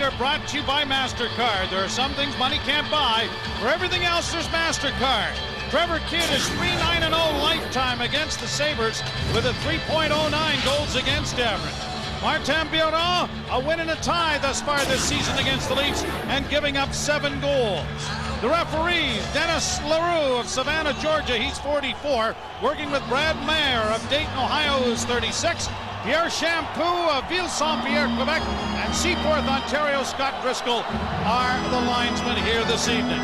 longer brought to you by MasterCard. There are some things money can't buy. For everything else, there's MasterCard. Trevor Kidd is 3-9-0 lifetime against the Sabres with a 3.09 goals against average. Martin Biron, a win and a tie thus far this season against the Leafs and giving up 7 goals. The referees, Dennis LaRue of Savannah, Georgia, he's 44, working with Brad Mayer of Dayton, Ohio, who's 36, Pierre Champoux of Ville-Saint-Pierre, Quebec, and Seaforth, Ontario, Scott Driscoll are the linesmen here this evening.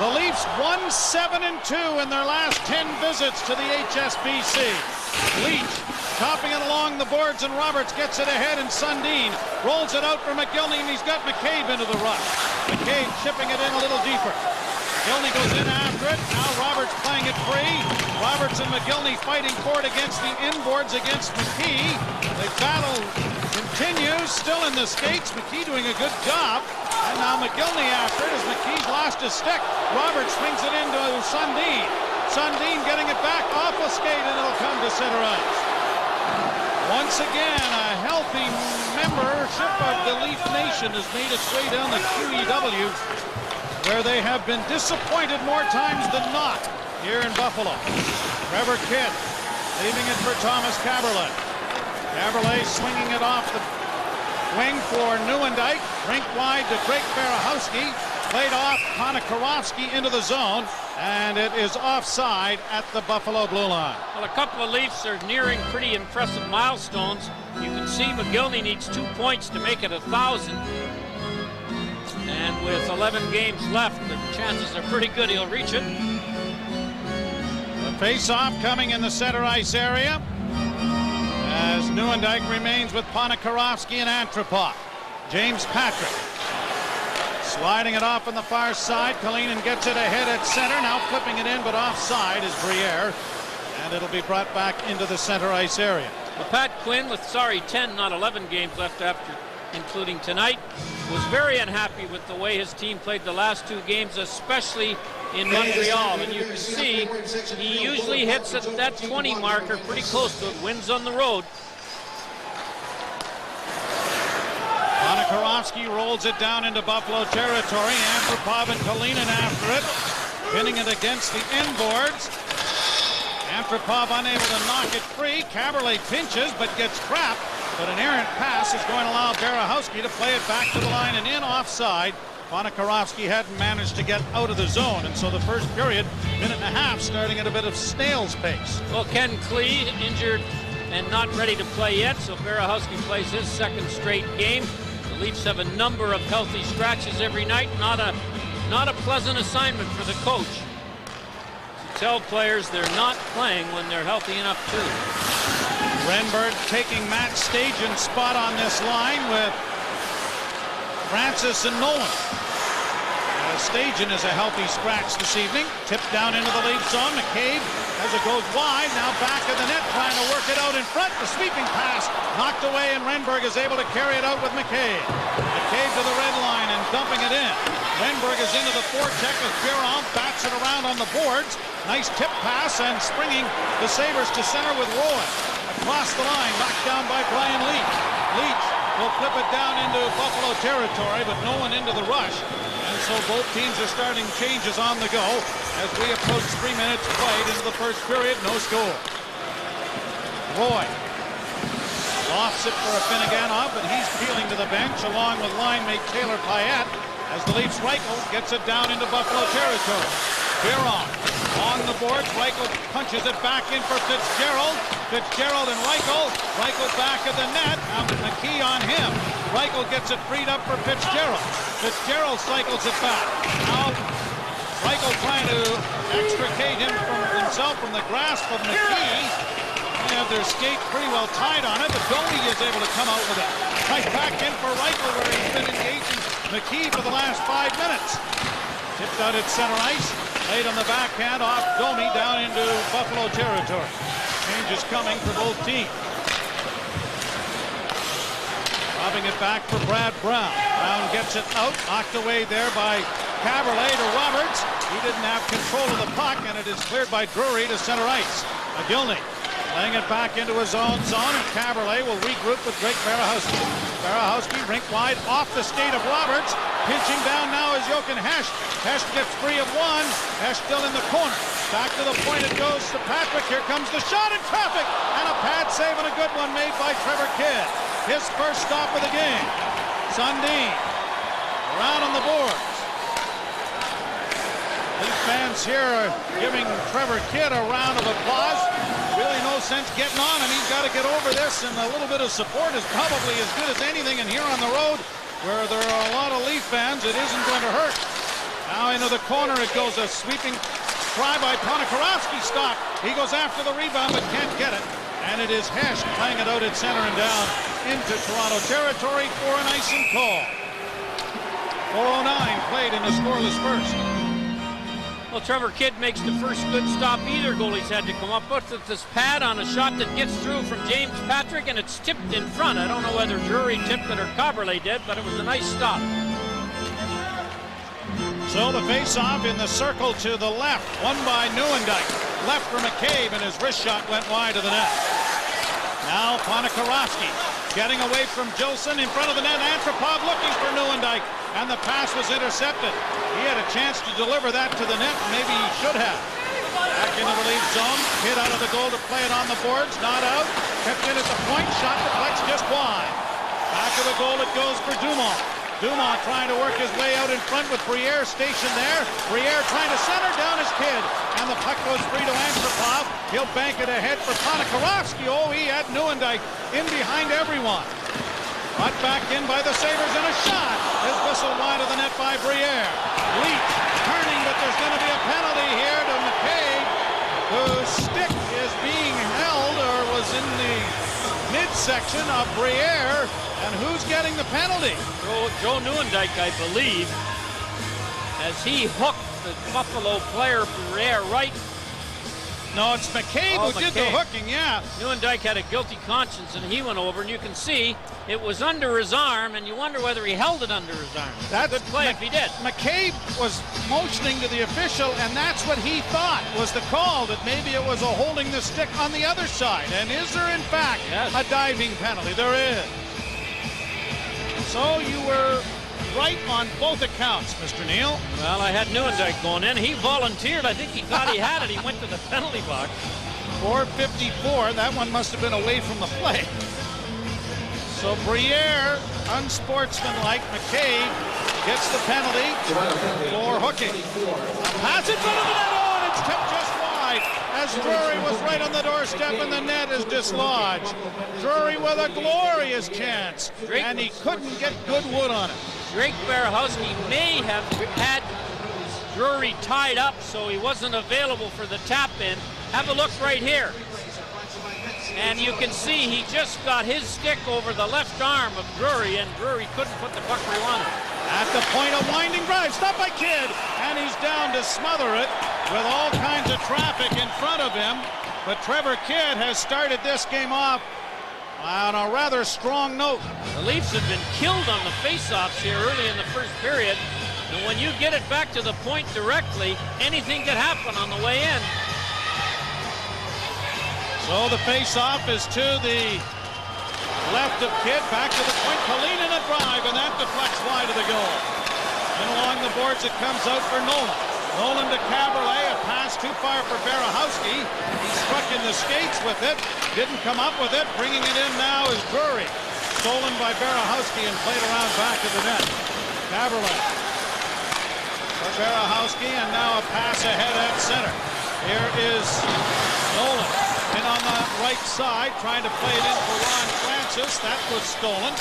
The Leafs won 7-2 in their last 10 visits to the HSBC. Leach topping it along the boards, and Roberts gets it ahead, and Sundin rolls it out for McGillney, and he's got McCabe into the rush. McCabe chipping it in a little deeper. McGillney goes in after it. Now Roberts playing it free. Roberts and McGillney fighting for it against the inboards against McKee. The battle continues, still in the skates. McKee doing a good job. And now McGillney after it as McKee's lost his stick. Roberts swings it into Sundin. Sundin getting it back off a skate, and it'll come to center ice. Once again, a healthy membership of the Leaf Nation has made its way down the QEW, where they have been disappointed more times than not here in Buffalo. Trevor Kidd leaving it for Thomas Kaberle. Kaberle swinging it off the wing for Nieuwendyk. Rink wide to Craig Berehowski. Played off Konakarowski into the zone, and it is offside at the Buffalo blue line. Well, a couple of Leafs are nearing pretty impressive milestones. You can see McGillney needs 2 points to make it 1,000. And with 11 games left, the chances are pretty good he'll reach it. The face-off coming in the center ice area as Nieuwendyk remains with Ponikarovsky and Antropov. James Patrick sliding it off on the far side. Kalinin gets it ahead at center. Now flipping it in, but offside is Briere. And it'll be brought back into the center ice area. Well, Pat Quinn with, 10, not 11 games left after including tonight, was very unhappy with the way his team played the last 2 games, especially in Montreal. And you can see he usually hits at that 20 marker pretty close to it. Wins on the road. Ponikarovsky rolls it down into Buffalo territory. Antropov and Kalinin after it, pinning it against the inboards. Antropov unable to knock it free. Kaberle pinches but gets trapped. But an errant pass is going to allow Berehowski to play it back to the line and in offside. Ponikarovsky hadn't managed to get out of the zone, and so the first period, minute and a half, starting at a bit of snail's pace. Well, Ken Klee injured and not ready to play yet, so Berehowski plays his 2nd straight game. The Leafs have a number of healthy scratches every night. Not a pleasant assignment for the coach to tell players they're not playing when they're healthy enough to. Renberg taking Matt Stajan's spot on this line with Francis and Nolan. Stajan is a healthy scratch this evening. Tipped down into the Leaf zone. McCabe as it goes wide. Now back of the net, trying to work it out in front. The sweeping pass knocked away, and Renberg is able to carry it out with McCabe. McCabe to the red line and dumping it in. Renberg is into the forecheck as Biron bats it around on the boards. Nice tip pass and springing the Sabres to center with Rowan. Across the line, knocked down by Brian Leach. Leach will flip it down into Buffalo territory, but no one into the rush. And so both teams are starting changes on the go as we approach 3 minutes played into the first period. No score. Roy lofts it for a Finneganov, but he's peeling to the bench along with line mate Taylor Payette as the Leafs Reichel gets it down into Buffalo territory. Biron on the board. Reichel punches it back in for Fitzgerald. Fitzgerald and Reichel. Reichel back of the net. Now McKee on him. Reichel gets it freed up for Fitzgerald. Fitzgerald cycles it back. Now Reichel trying to extricate himself from the grasp of McKee. They have their skate pretty well tied on it, but Domi is able to come out with it. Right back in for Reichel, where he's been engaging McKee for the last 5 minutes. Tipped out at center ice. Laid on the backhand off Domi down into Buffalo territory. Change is coming for both teams. Robbing it back for Brad Brown. Brown gets it out, knocked away there by Kaberle to Roberts. He didn't have control of the puck, and it is cleared by Drury to center ice. McGillney Playing it back into his own zone, and Caberlet will regroup with Drake Berehowski. Berehowski rink wide off the skate of Roberts. Pinching down now is Jochen Hesch. Hesch gets free of one. Hesch still in the corner. Back to the point it goes to Patrick. Here comes the shot in traffic. And a pad save and a good one made by Trevor Kidd. His first stop of the game. Sundin around on the boards. These fans here are giving Trevor Kidd a round of applause. Really no sense getting on, and he's got to get over this, and a little bit of support is probably as good as anything. And here on the road, where there are a lot of Leaf fans, it isn't going to hurt. Now into the corner it goes, a sweeping try by Ponikarovsky. Stop. He goes after the rebound but can't get it. And it is Hesch playing it out at center and down into Toronto territory for an icing call. 4:09 played in a scoreless first. Well, Trevor Kidd makes the first good stop either goalie's had to come up with this pad on a shot that gets through from James Patrick, and it's tipped in front. I don't know whether Drury tipped it or Caberlet did, but it was a nice stop. So the face-off in the circle to the left, won by Nieuwendyk. Left for McCabe, and his wrist shot went wide of the net. Now Ponikarovsky getting away from Jolson in front of the net. Antropov looking for Nieuwendyk, and the pass was intercepted. He had a chance to deliver that to the net. Maybe he should have. Back in the relief zone. Hit out of the goal to play it on the boards. Not out. Kept in at the point. Shot deflects just wide. Back of the goal it goes for Dumont. Dumont trying to work his way out in front with Briere stationed there. Briere trying to center down his Kidd. And the puck goes free to Antropov. He'll bank it ahead for Ponikarovsky. Oh, he had Nieuwendyk in behind everyone. Brought back in by the Sabres, and a shot is whistled wide of the net by Briere. Leach turning, but there's going to be a penalty here to McCabe, whose stick is being held, or was in the midsection of Briere. And who's getting the penalty? Joe Nieuwendyk, I believe, as he hooked the Buffalo player Briere right. No, it's McCabe who did the hooking, yeah. Nieuwendyk had a guilty conscience, and he went over, and you can see it was under his arm, and you wonder whether he held it under his arm. That's a good play if he did. McCabe was motioning to the official, and that's what he thought was the call, that maybe it was a holding the stick on the other side. And is there, in fact, a diving penalty? There is. So you were right on both accounts, Mr. Neal. Well, I had Nieuwendyk going in. He volunteered. I think he thought he had it. He went to the penalty box. 4:54. That one must have been away from the play. So Briere, unsportsmanlike. McCabe gets the penalty for hooking. A pass in front of the net. Oh, and it's tipped just wide as Drury was right on the doorstep, and the net is dislodged. Drury with a glorious chance, and he couldn't get good wood on it. Drake Berehowski may have had Drury tied up, so he wasn't available for the tap-in. Have a look right here. And you can see he just got his stick over the left arm of Drury, and Drury couldn't put the puck where he wanted. At the point, a winding drive, stopped by Kidd, and he's down to smother it with all kinds of traffic in front of him. But Trevor Kidd has started this game off on a rather strong note. The Leafs have been killed on the face-offs here early in the first period, and when you get it back to the point directly, anything could happen on the way in. So the face-off is to the left of Kidd, back to the point. Kalinin a drive, and that deflects wide of the goal. And along the boards it comes out for Nolan. Nolan to Caberlet, a pass too far for Berehowski. He struck in the skates with it, didn't come up with it. Bringing it in now is Drury. Stolen by Berehowski and played around back of the net. Caberlet for Berehowski, and now a pass ahead at center. Here is Nolan. In on the right side, trying to play it in for Ron Francis. That was stolen.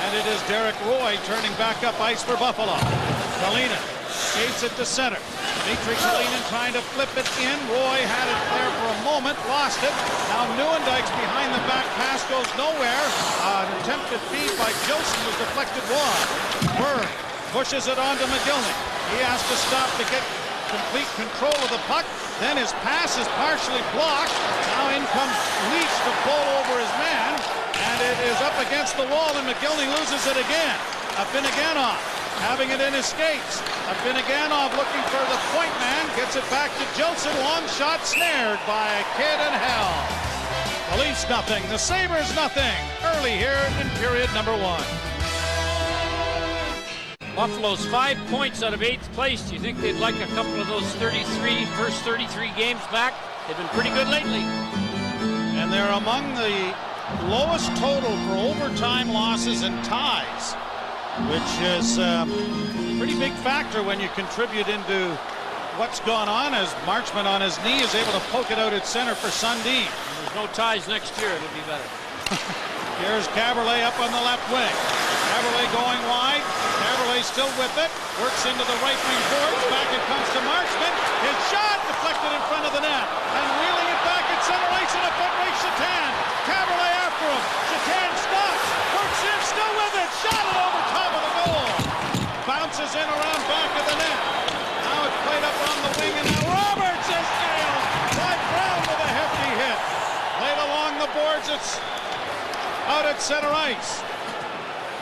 And it is Derek Roy turning back up ice for Buffalo. Kalinin skates it to center. Dmitry Kalinin trying to flip it in. Roy had it there for a moment, lost it. Now Nieuwendyk's behind the back pass goes nowhere. An attempted feed by Jolson was deflected wide. Berg pushes it on to McGillney. He has to stop to get complete control of the puck. Then his pass is partially blocked. Now in comes Leach to pull over his man, and it is up against the wall, and McGillney loses it again. Afinogenov having it in his skates. Afinogenov looking for the point man, gets it back to Jolson. Long shot snared by Kidd and Hell. The Leafs nothing, the Sabres nothing. Early here in period number 1. Buffalo's 5 points out of 8th place. Do you think they'd like a couple of those first 33 games back? They've been pretty good lately. And they're among the lowest total for overtime losses and ties, which is a pretty big factor when you contribute into what's gone on, as Marchment on his knee is able to poke it out at center for Sundin. There's no ties next year. It'll be better. Here's Caberlet up on the left wing. Caberlet going wide. Caberlet still with it. Works into the right wing boards. Back it comes to Marchment. His shot deflected in front of the net. And reeling it back at center ice in a foot race, Shatan. Caberlet after him. Shatan stops. Works in, still with it. Shot it over top of the goal. Bounces in around back of the net. Now it's played up on the wing, and now Roberts is nailed. By Brown with a hefty hit. Laid along the boards. It's out at center ice.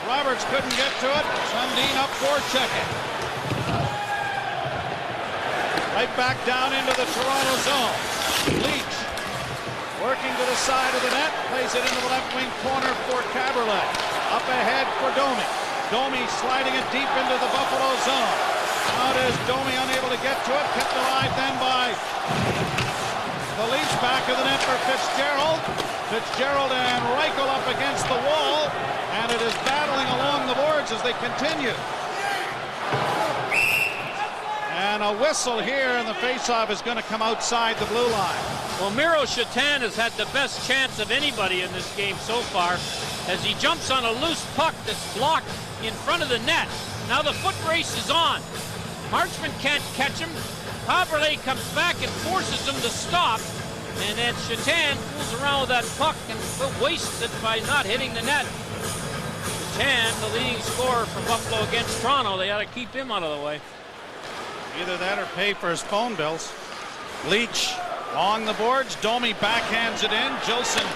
Roberts couldn't get to it. Sundin up forechecking. Right back down into the Toronto zone. Leach working to the side of the net. Plays it into the left wing corner for Caberlet. Up ahead for Domi. Domi sliding it deep into the Buffalo zone. Out is Domi, unable to get to it. Kept alive then by the Leafs. Back of the net for Fitzgerald. Fitzgerald and Reichel up against the wall, and it is battling along the boards as they continue. And a whistle here, and the faceoff is going to come outside the blue line. Well, Miro Shatan has had the best chance of anybody in this game so far, as he jumps on a loose puck that's blocked in front of the net. Now the foot race is on. Marchment can't catch him. Caberlet comes back and forces him to stop. And then Shatan fools around with that puck and wastes it by not hitting the net. Shatan, the leading scorer for Buffalo against Toronto, they ought to keep him out of the way. Either that or pay for his phone bills. Leach along the boards. Domi backhands it in. Gilson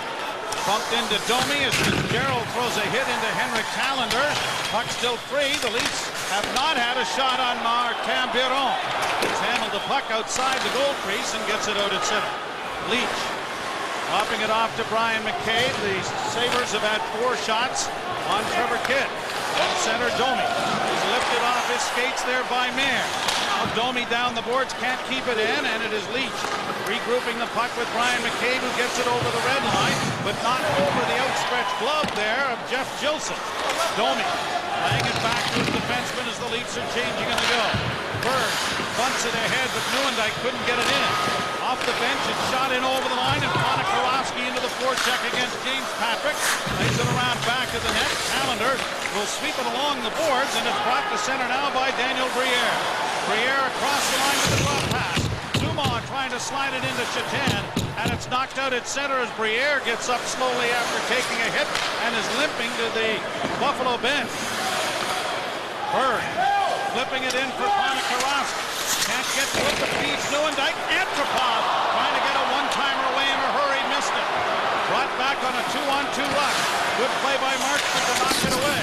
bumped into Domi as Fitzgerald throws a hit into Henrik Tallender. Puck still free. The Leafs have not had a shot on Martin Biron. He's handled the puck outside the goal crease and gets it out at center. Leach popping it off to Brian McCabe. The Sabres have had 4 shots on Trevor Kidd. In center, Domi is lifted off his skates there by Mayer. Now Domi down the boards, can't keep it in, and it is Leach regrouping the puck with Brian McCabe, who gets it over the red line, but not over the outstretched glove there of Jeff Gilson. Domi laying it back to his defenseman as the Leafs are changing on the go. Berg bunts it ahead, but Nieuwendyk couldn't get it in. Off the bench, it's shot in over the line, and Konikowski into the forecheck against James Patrick. Lays it around back of the net. Tallender will sweep it along the boards, and it's brought to center now by Daniel Briere. Briere across the line with the drop pass. Dumont trying to slide it into Shatan, and it's knocked out at center as Briere gets up slowly after taking a hit and is limping to the Buffalo bench. Berg flipping it in for Konikowski. Can't get to it, but feeds Nieuwendyk. Antropov trying to get a one-timer away in a hurry, missed it. Brought back on a 2-on-2 rush. Good play by Marchment to knock it away.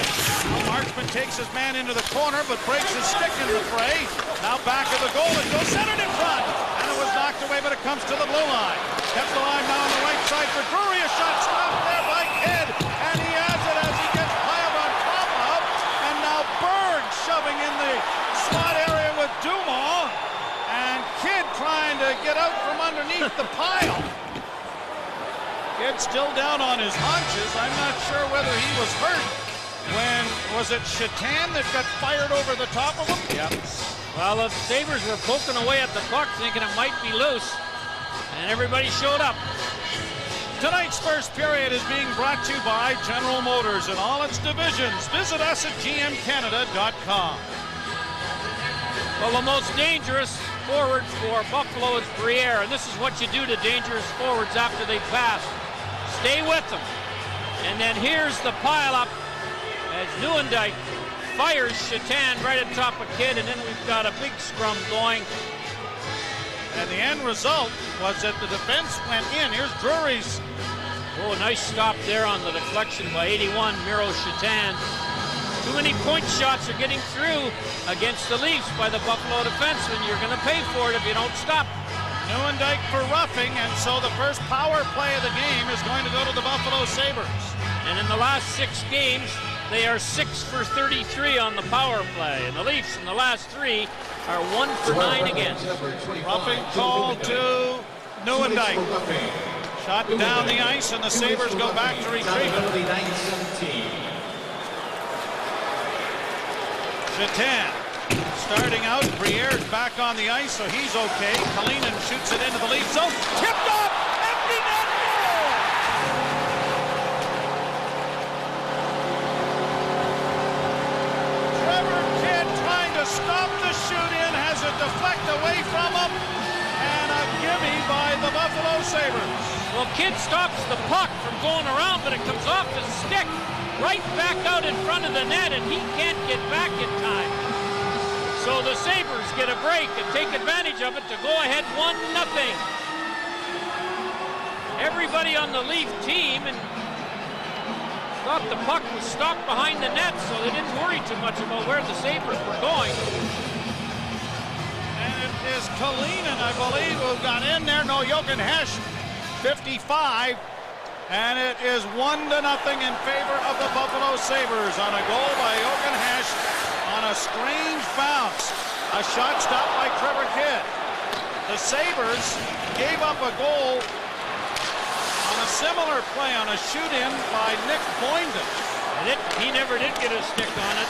Marchment takes his man into the corner, but breaks his stick in the fray. Now back of the goal, it goes centered in front. And it was knocked away, but it comes to the blue line. Kept the line now on the right side for Drury. A shot stopped there by Kidd. And he has it as he gets piled on top of. And now Berg shoving in the slot area with Dumont. And Kidd trying to get out from underneath the pile. Kidd still down on his haunches. I'm not sure whether he was hurt when, was it Shatan that got fired over the top of him? Yep. Well, the Sabres were poking away at the puck thinking it might be loose, and everybody showed up. Tonight's first period is being brought to you by General Motors and all its divisions. Visit us at gmcanada.com. Well, the most dangerous forward for Buffalo is Briere, and this is what you do to dangerous forwards after they pass. Stay with them. And then here's the pile-up as Nieuwendyk fires Shatan right at top of Kidd, and then we've got a big scrum going. And the end result was that the defense went in. Here's Drury's. Oh, nice stop there on the deflection by 81, Miro Shatan. Too many point shots are getting through against the Leafs by the Buffalo defenseman. You're going to pay for it if you don't stop. Nieuwendyk for roughing, and so the first power play of the game is going to go to the Buffalo Sabres. And in the last 6 games, they are 6 for 33 on the power play. And the Leafs in the last 3 are 1 for 9 against. Roughing call to Nieuwendyk. Shot down the ice, and the Sabres go back to retrieve it. Jetan starting out. Briere's back on the ice, so he's okay. Kalinin shoots it into the Leaf zone. Tipped off! Empty net goal! Trevor Kidd trying to stop the shoot-in, has it deflect away from him, and a gimme by the Buffalo Sabres. Well, Kidd stops the puck from going around, but it comes off his stick right back out in front of the net, and he can't get back in time. So the Sabres get a break and take advantage of it to go ahead 1-0. Everybody on the Leaf team and thought the puck was stopped behind the net, so they didn't worry too much about where the Sabres were going. And it is Kalinin, I believe, who got in there. No, Jochen Hesch, 55. And it is 1-0 in favor of the Buffalo Sabres on a goal by Jochen Hesch on a strange bounce. A shot stopped by Trevor Kidd. The Sabres gave up a goal on a similar play on a shoot-in by Nick Boyden. And he never did get a stick on it.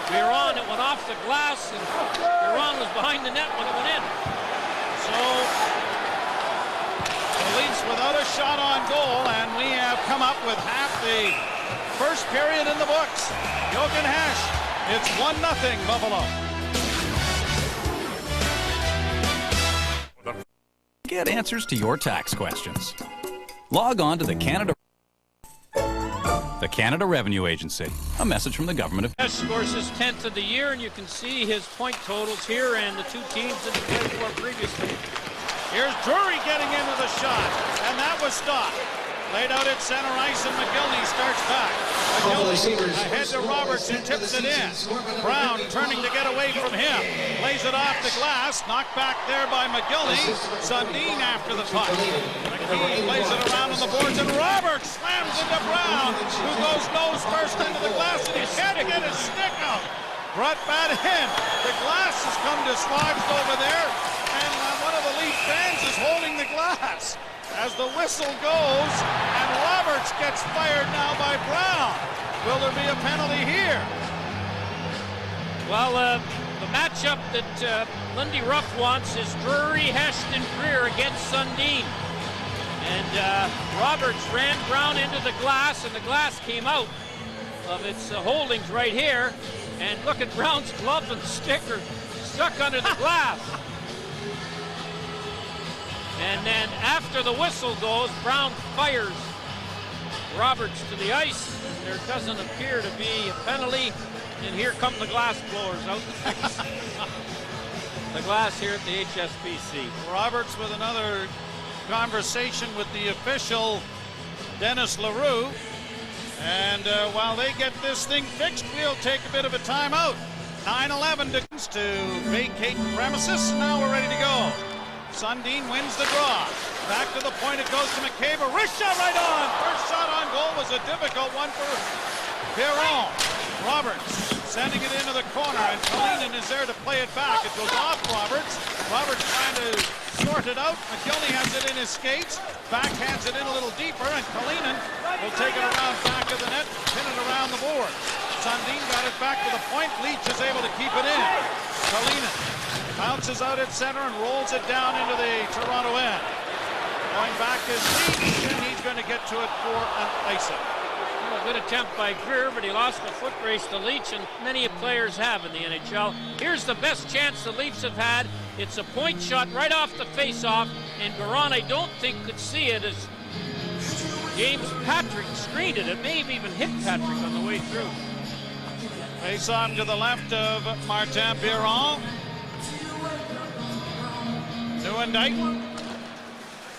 Biron, it went off the glass, and Biron was behind the net when it went in. So the Leafs without a shot on goal, and we have come up with half the first period in the books. Jochen Hesch, it's 1-0 Buffalo. Get answers to your tax questions. Log on to the Canada Revenue Agency. A message from the government of... Hesch scores his 10th of the year, and you can see his point totals here and the 2 teams that he played for previously. Here's Drury getting into the shot, and that was stopped. Laid out at center ice, and McGillney starts back. McGillney ahead to Roberts, who tips it in. Brown turning to get away from him. Lays it off the glass, knocked back there by McGillney. Sundin after the puck. McKee plays it around on the boards, and Roberts slams into Brown, who goes nose first into the glass, and he can't get his stick out. Brought back in. The glass has come dislodged over there, and one of the Leaf fans is holding the glass as the whistle goes, and Roberts gets fired now by Brown. Will there be a penalty here? Well, the matchup that Lindy Ruff wants is Drury, Hesch, and Greer against Sundin. And Roberts ran Brown into the glass, and the glass came out of its holdings right here. And look at Brown's glove and stick are stuck under the glass. And then after the whistle goes, Brown fires Roberts to the ice. There doesn't appear to be a penalty. And here come the glass blowers out to fix the glass here at the HSBC. Roberts with another conversation with the official, Dennis Leroux. And while they get this thing fixed, we'll take a bit of a timeout. 9-11 to vacate the premises. Now we're ready to go. Sundin wins the draw. Back to the point it goes to McCabe. A wrist shot right on. First shot on goal was a difficult one for Biron. Roberts sending it into the corner, and Kalinin is there to play it back. It goes off Roberts. Roberts trying to sort it out. McGillney has it in his skates. Backhands it in a little deeper, and Kalinin will take it around back of the net, pin it around the board. Sundin got it back to the point. Leach is able to keep it in. Kalinin bounces out at center and rolls it down into the Toronto end. Going back is Leach, and he's going to get to it for an icing. Well, a good attempt by Greer, but he lost the foot race to Leach, and many players have in the NHL. Here's the best chance the Leafs have had. It's a point shot right off the face-off, and Biron, I don't think, could see it as James Patrick screened it. It may have even hit Patrick on the way through. Face-off to the left of Martin Biron. Nieuwendyk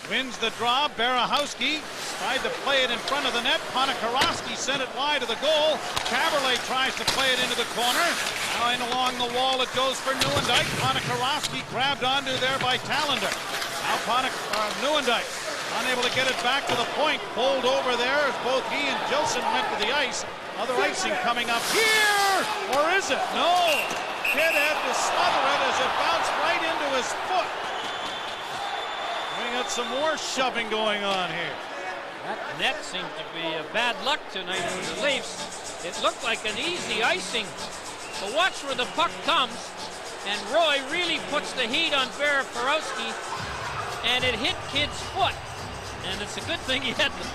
wins the draw. Berehowski tried to play it in front of the net. Ponikarovsky sent it wide of the goal. Caberlet tries to play it into the corner. Now in along the wall it goes for Nieuwendyk. Ponikarovsky grabbed onto there by Tallender. Now Nieuwendyk unable to get it back to the point. Pulled over there as both he and Gilson went to the ice. Other icing coming up here. Or is it? No. Kidd had to smother it as it bounced right into his foot. We got some more shoving going on here. That net seemed to be a bad luck tonight for the Leafs. It looked like an easy icing. But watch where the puck comes, and Roy really puts the heat on Ferrowski, and it hit Kidd's foot. And it's a good thing he had the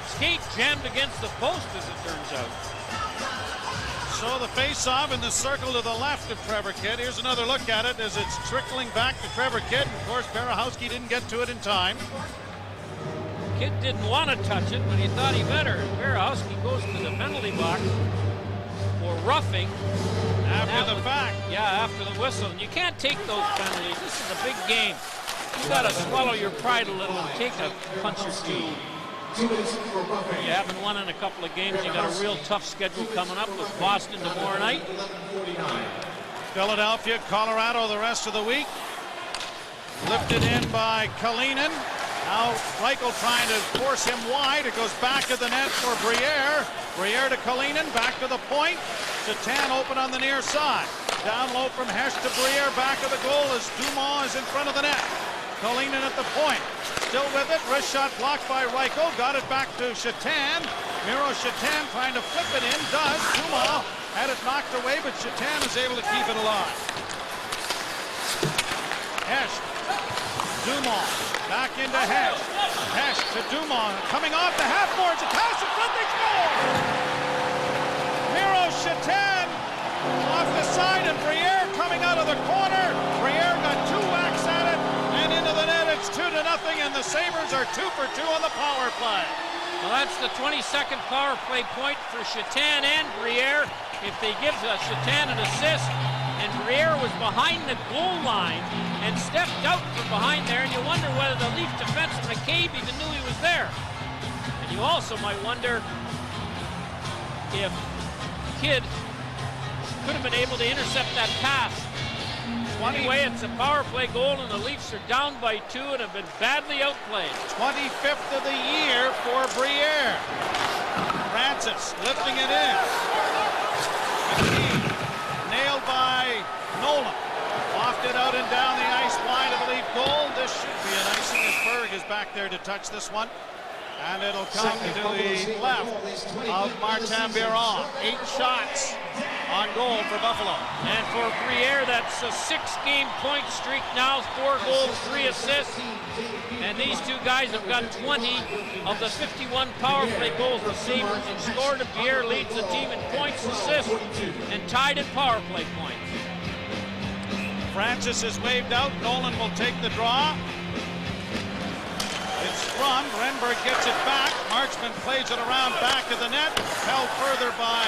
skate jammed against the post, as it turns out. So the face-off in the circle to the left of Trevor Kidd. Here's another look at it as it's trickling back to Trevor Kidd. Of course, Ferrowski didn't get to it in time. Kidd didn't want to touch it, but he thought he better. Ferrowski goes to the penalty box for roughing. After the fact. Yeah, after the whistle. And you can't take those penalties. This is a big game. You got to swallow your pride a little and take a punch or two. You haven't won in a couple of games. You got a real tough schedule coming up with Boston tomorrow night. Philadelphia, Colorado the rest of the week. Lifted in by Kalinin. Now Reichel trying to force him wide. It goes back of the net for Briere. Briere to Kalinin, back to the point. Satan open on the near side. Down low from Hesh to Briere, back of the goal as Dumas is in front of the net. Kalinin at the point. Still with it. Wrist shot blocked by Reichel. Got it back to Satan. Miro Satan trying to flip it in. Does. Dumas had it knocked away, but Satan is able to keep it alive. Hesh. Dumas. Back into Hesh. Hesh to Dumas. Coming off the half boards. A pass in front. They score! Miro Satan off the side, and Briere coming out of the corner. Briere got two whacks at it, and into the net. It's 2-0, and the Sabres are 2 for 2 on the power play. Well, that's the 22nd power play point for Satan and Briere. If they give Satan an assist, and Briere was behind the goal line and stepped out from behind there, and you wonder whether the Leaf defenseman McCabe even knew he was there. And you also might wonder if Kidd could have been able to intercept that pass. Anyway, it's a power play goal, and the Leafs are down by 2 and have been badly outplayed. 25th of the year for Briere. Francis lifting it in. McKee nailed by Nolan. Wafted out and down the ice wide of the Leaf goal. This should be an icing as Berg is back there to touch this one. And it'll come to the left of Martin Biron. 8 shots on goal for Buffalo. And for Briere, that's a 6-game point streak now. 4 goals, 3 assists. And these two guys have got 20 of the 51 power play goals the Sabres have scored. Briere leads the team in points, assists, and tied in power play points. Francis is waved out. Nolan will take the draw. It's sprung. Renberg gets it back. Marchman plays it around back of the net. Held further by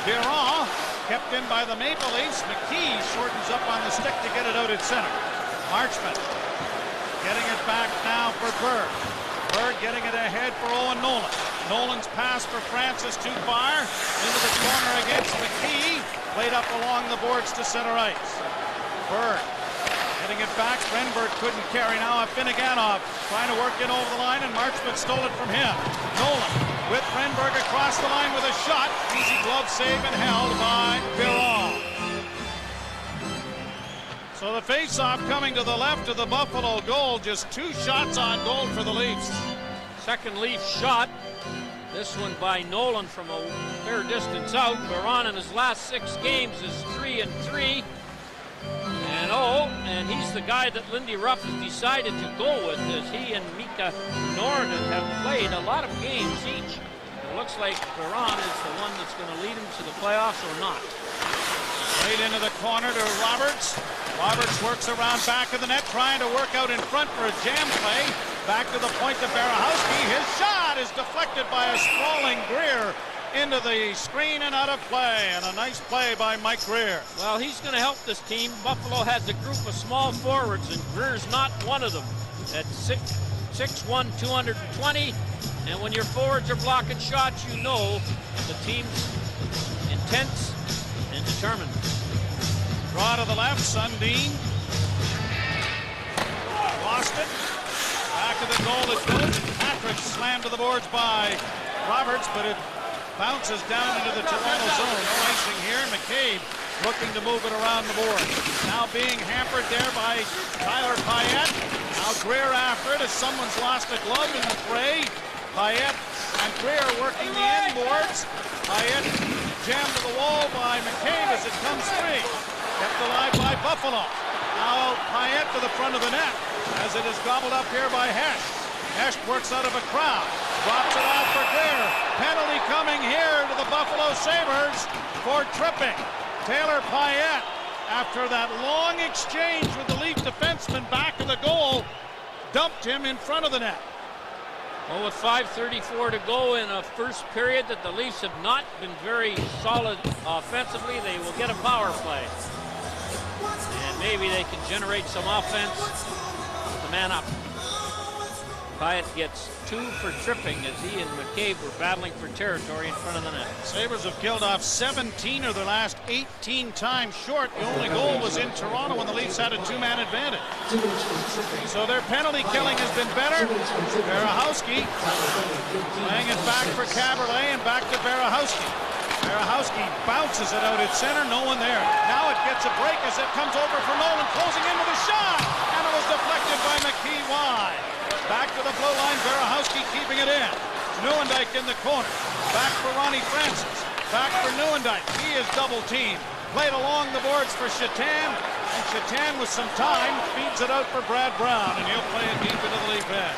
Biron. Kept in by the Maple Leafs. McKee shortens up on the stick to get it out at center. Marchman getting it back now for Berg. Berg getting it ahead for Owen Nolan. Nolan's pass for Francis too far. Into the corner against McKee. Played up along the boards to center ice. Berg getting it back. Renberg couldn't carry. Now Afinogenov trying to work in over the line, and Marchman stole it from him. Nolan with Renberg across the line with a shot. Easy glove save and held by Biron. So the face-off coming to the left of the Buffalo goal. Just 2 shots on goal for the Leafs. Second Leaf shot. This one by Nolan from a fair distance out. Biron in his last 6 games is 3-3. And he's the guy that Lindy Ruff has decided to go with, as he and Mika Norden have played a lot of games each. It looks like Biron is the one that's going to lead him to the playoffs or not. Right into the corner to Roberts. Roberts works around back of the net, trying to work out in front for a jam play. Back to the point to Barahowski. His shot is deflected by a sprawling Greer into the screen and out of play, and a nice play by Mike Greer. Well, he's going to help this team. Buffalo has a group of small forwards, and Greer's not one of them. At 6'1", 220, and when your forwards are blocking shots, you know the team's intense and determined. Draw to the left, Sundin. Lost lost it. Back of the goal it goes. Patrick slammed to the boards by Roberts, but it bounces down into the Toronto zone. No icing here. McCabe looking to move it around the board. Now being hampered there by Tyler Payette. Now Greer after it as someone's lost a glove in the fray. Payette and Greer working the inboards. Payette jammed to the wall by McCabe as it comes free. Kept alive by Buffalo. Now Payette to the front of the net as it is gobbled up here by Hesh. Hesh works out of a crowd. Drops it out for Greer. Penalty coming here to the Buffalo Sabres for tripping. Taylor Payette, after that long exchange with the Leaf defenseman back of the goal, dumped him in front of the net. Well, with 5:34 to go in a first period that the Leafs have not been very solid offensively, they will get a power play. And maybe they can generate some offense with the man up. Payette gets 2 for tripping as he and McCabe were battling for territory in front of the net. Sabres have killed off 17 of their last 18 times short. The only goal was in Toronto when the Leafs had a 2-man advantage. So their penalty killing has been better. Berahowski laying it back for Caberlet and back to Berahowski. Berahowski bounces it out at center, no one there. Now it gets a break as it comes over for Nolan, closing into the shot, and it was deflected by McKee wide. Back to the blue line, Berahowski keeping it in. Nieuwendyk in the corner. Back for Ronnie Francis. Back for Nieuwendyk. He is double teamed. Played along the boards for Chatan, and Chatan with some time feeds it out for Brad Brown, and he'll play it deep into the Leaf end.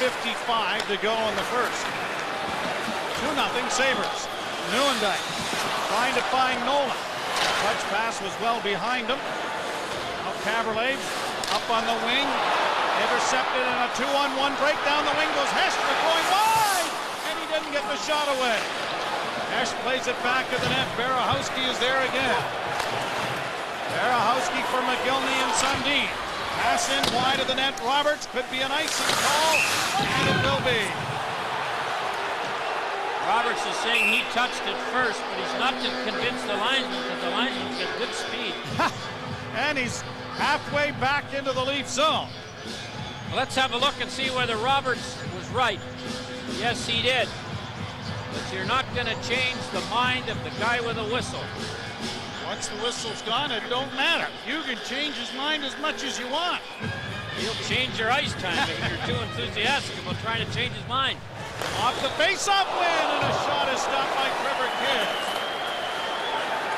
4:55 to go in the first. 2-0 Sabres. Nieuwendyk trying to find Nolan. Touch pass was well behind him. Now Caberlet up on the wing. Intercepted in a 2-on-1 break. Down the wing goes Hester going wide, and he didn't get the shot away. Hesh plays it back to the net. Berahowski is there again. Berahowski for McGillney and Sundin. Pass in wide of the net. Roberts could be an icing call, and it will be. Roberts is saying he touched it first, but he's not convinced the linesman because the linesman's got good speed. And he's halfway back into the Leaf zone. Let's have a look and see whether Roberts was right. Yes, he did. But you're not going to change the mind of the guy with a whistle. Once the whistle's gone, it don't matter. You can change his mind as much as you want. He'll change your ice time if you're too enthusiastic about trying to change his mind. Off the face-off win, and a shot is stopped by Trevor Kidd.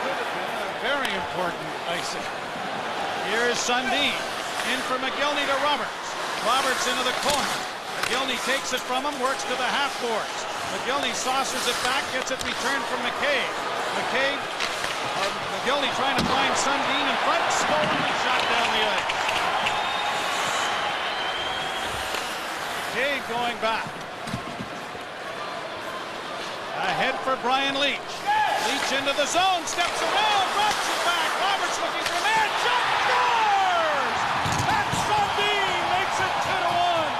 Could have been a very important icing. Here's Sundin. In for McGillney to Roberts. Roberts into the corner. McGillney takes it from him, works to the half boards. McGillney saucers it back, gets it returned from McCabe. McGillney trying to find Sundin in front, stolen and shot down the ice. McCabe going back. Ahead for Brian Leach. Leach into the zone, steps around, drops it back. Roberts looking for a man, shot, scores! And Sundin makes it 2-1.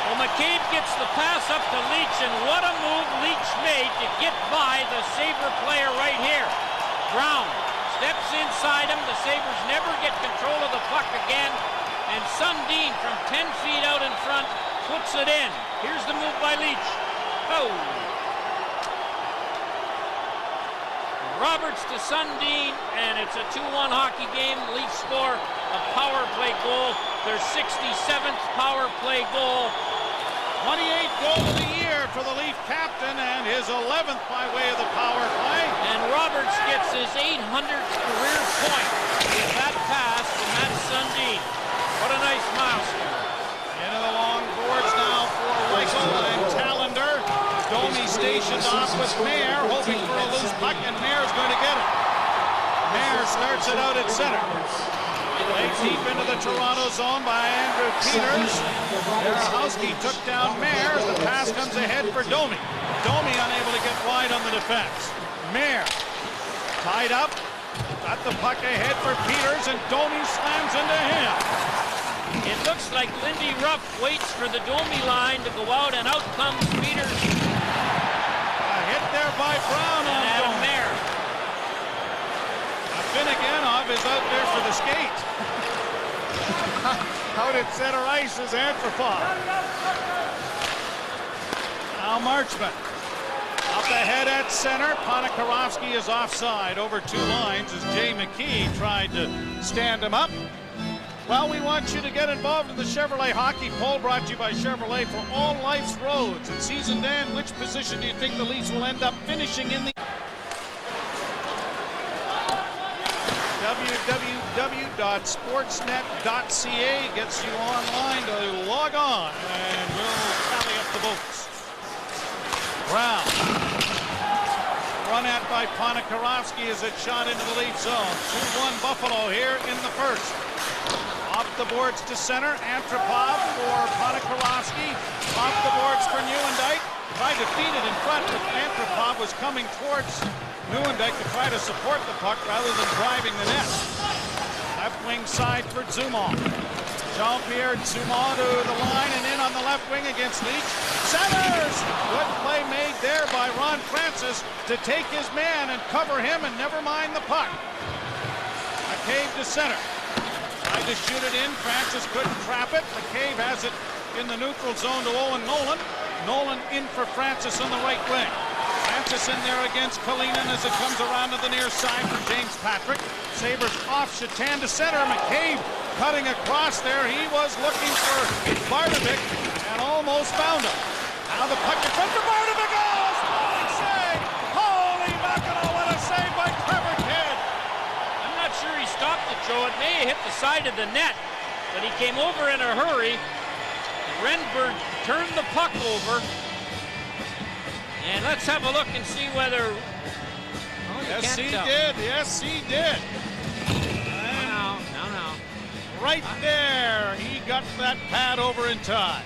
Well, McCabe gets the pass up to Leach, and what a move Leach made to get by the Sabre player right here. Brown steps inside him. The Sabres never get control of the puck again, and Sundin from 10 feet out in front puts it in. Here's the move by Leach. Oh! Roberts to Sundin, and it's a 2-1 hockey game. Leafs score a power play goal. Their 67th power play goal. 28th goal of the year for the Leaf captain, and his 11th by way of the power play. And Roberts gets his 800th career point with that pass from Matt Sundin. What a nice milestone. Into the long boards now for Reichel and Tallender. Domi stationed off with Mayer, hoping for a loose puck, and Mayer's going to get it. Mayer starts it out at center. Played deep into the Toronto zone by Andrew Peters. Berahowski took down Mayer. The pass comes ahead for Domi. Domi unable to get wide on the defense. Mayer tied up. Got the puck ahead for Peters, and Domi slams into him. It looks like Lindy Ruff waits for the Domi line to go out, and out comes Peters. A hit there by Brown on Adam Domi. Mayer. Finnegan on is out there for the skate. Out at center ice is Antropov. Now Marchman. Up ahead at center. Ponikarovsky is offside over 2 lines as Jay McKee tried to stand him up. Well, we want you to get involved in the Chevrolet Hockey Poll brought to you by Chevrolet for all life's roads. And Season Dan, which position do you think the Leafs will end up finishing in the... www.sportsnet.ca gets you online to log on, and we'll tally up the votes. Brown. Run at by Ponikarovsky as it shot into the Leaf zone. 2-1 Buffalo here in the first. Off the boards to center. Antropov for Ponikarovsky. Off the boards for Nieuwendyk. Tried to feed it in front, but Antropov was coming towards Nieuwendyk to try to support the puck rather than driving the net. Left wing side for Zumon. Jean-Pierre Zumon to the line and in on the left wing against Leach. Centers! Good play made there by Ron Francis to take his man and cover him and never mind the puck. McCabe to center. Tried to shoot it in. Francis couldn't trap it. McCabe has it in the neutral zone to Owen Nolan. Nolan in for Francis on the right wing. Francis in there against Kalinin as it comes around to the near side for James Patrick. Sabres off Shatan to center. McCabe cutting across there. He was looking for Bardovic and almost found him. Now the puck in front for Bardovic. Oh, smalling save! Holy mackerel, what a save by Trevor Kidd! I'm not sure he stopped it, Joe. It may have hit the side of the net, but he came over in a hurry. Renberg turned the puck over. And let's have a look and see whether... Oh, yes, he did. Yes, he did. No. Right there, he got that pad over in time.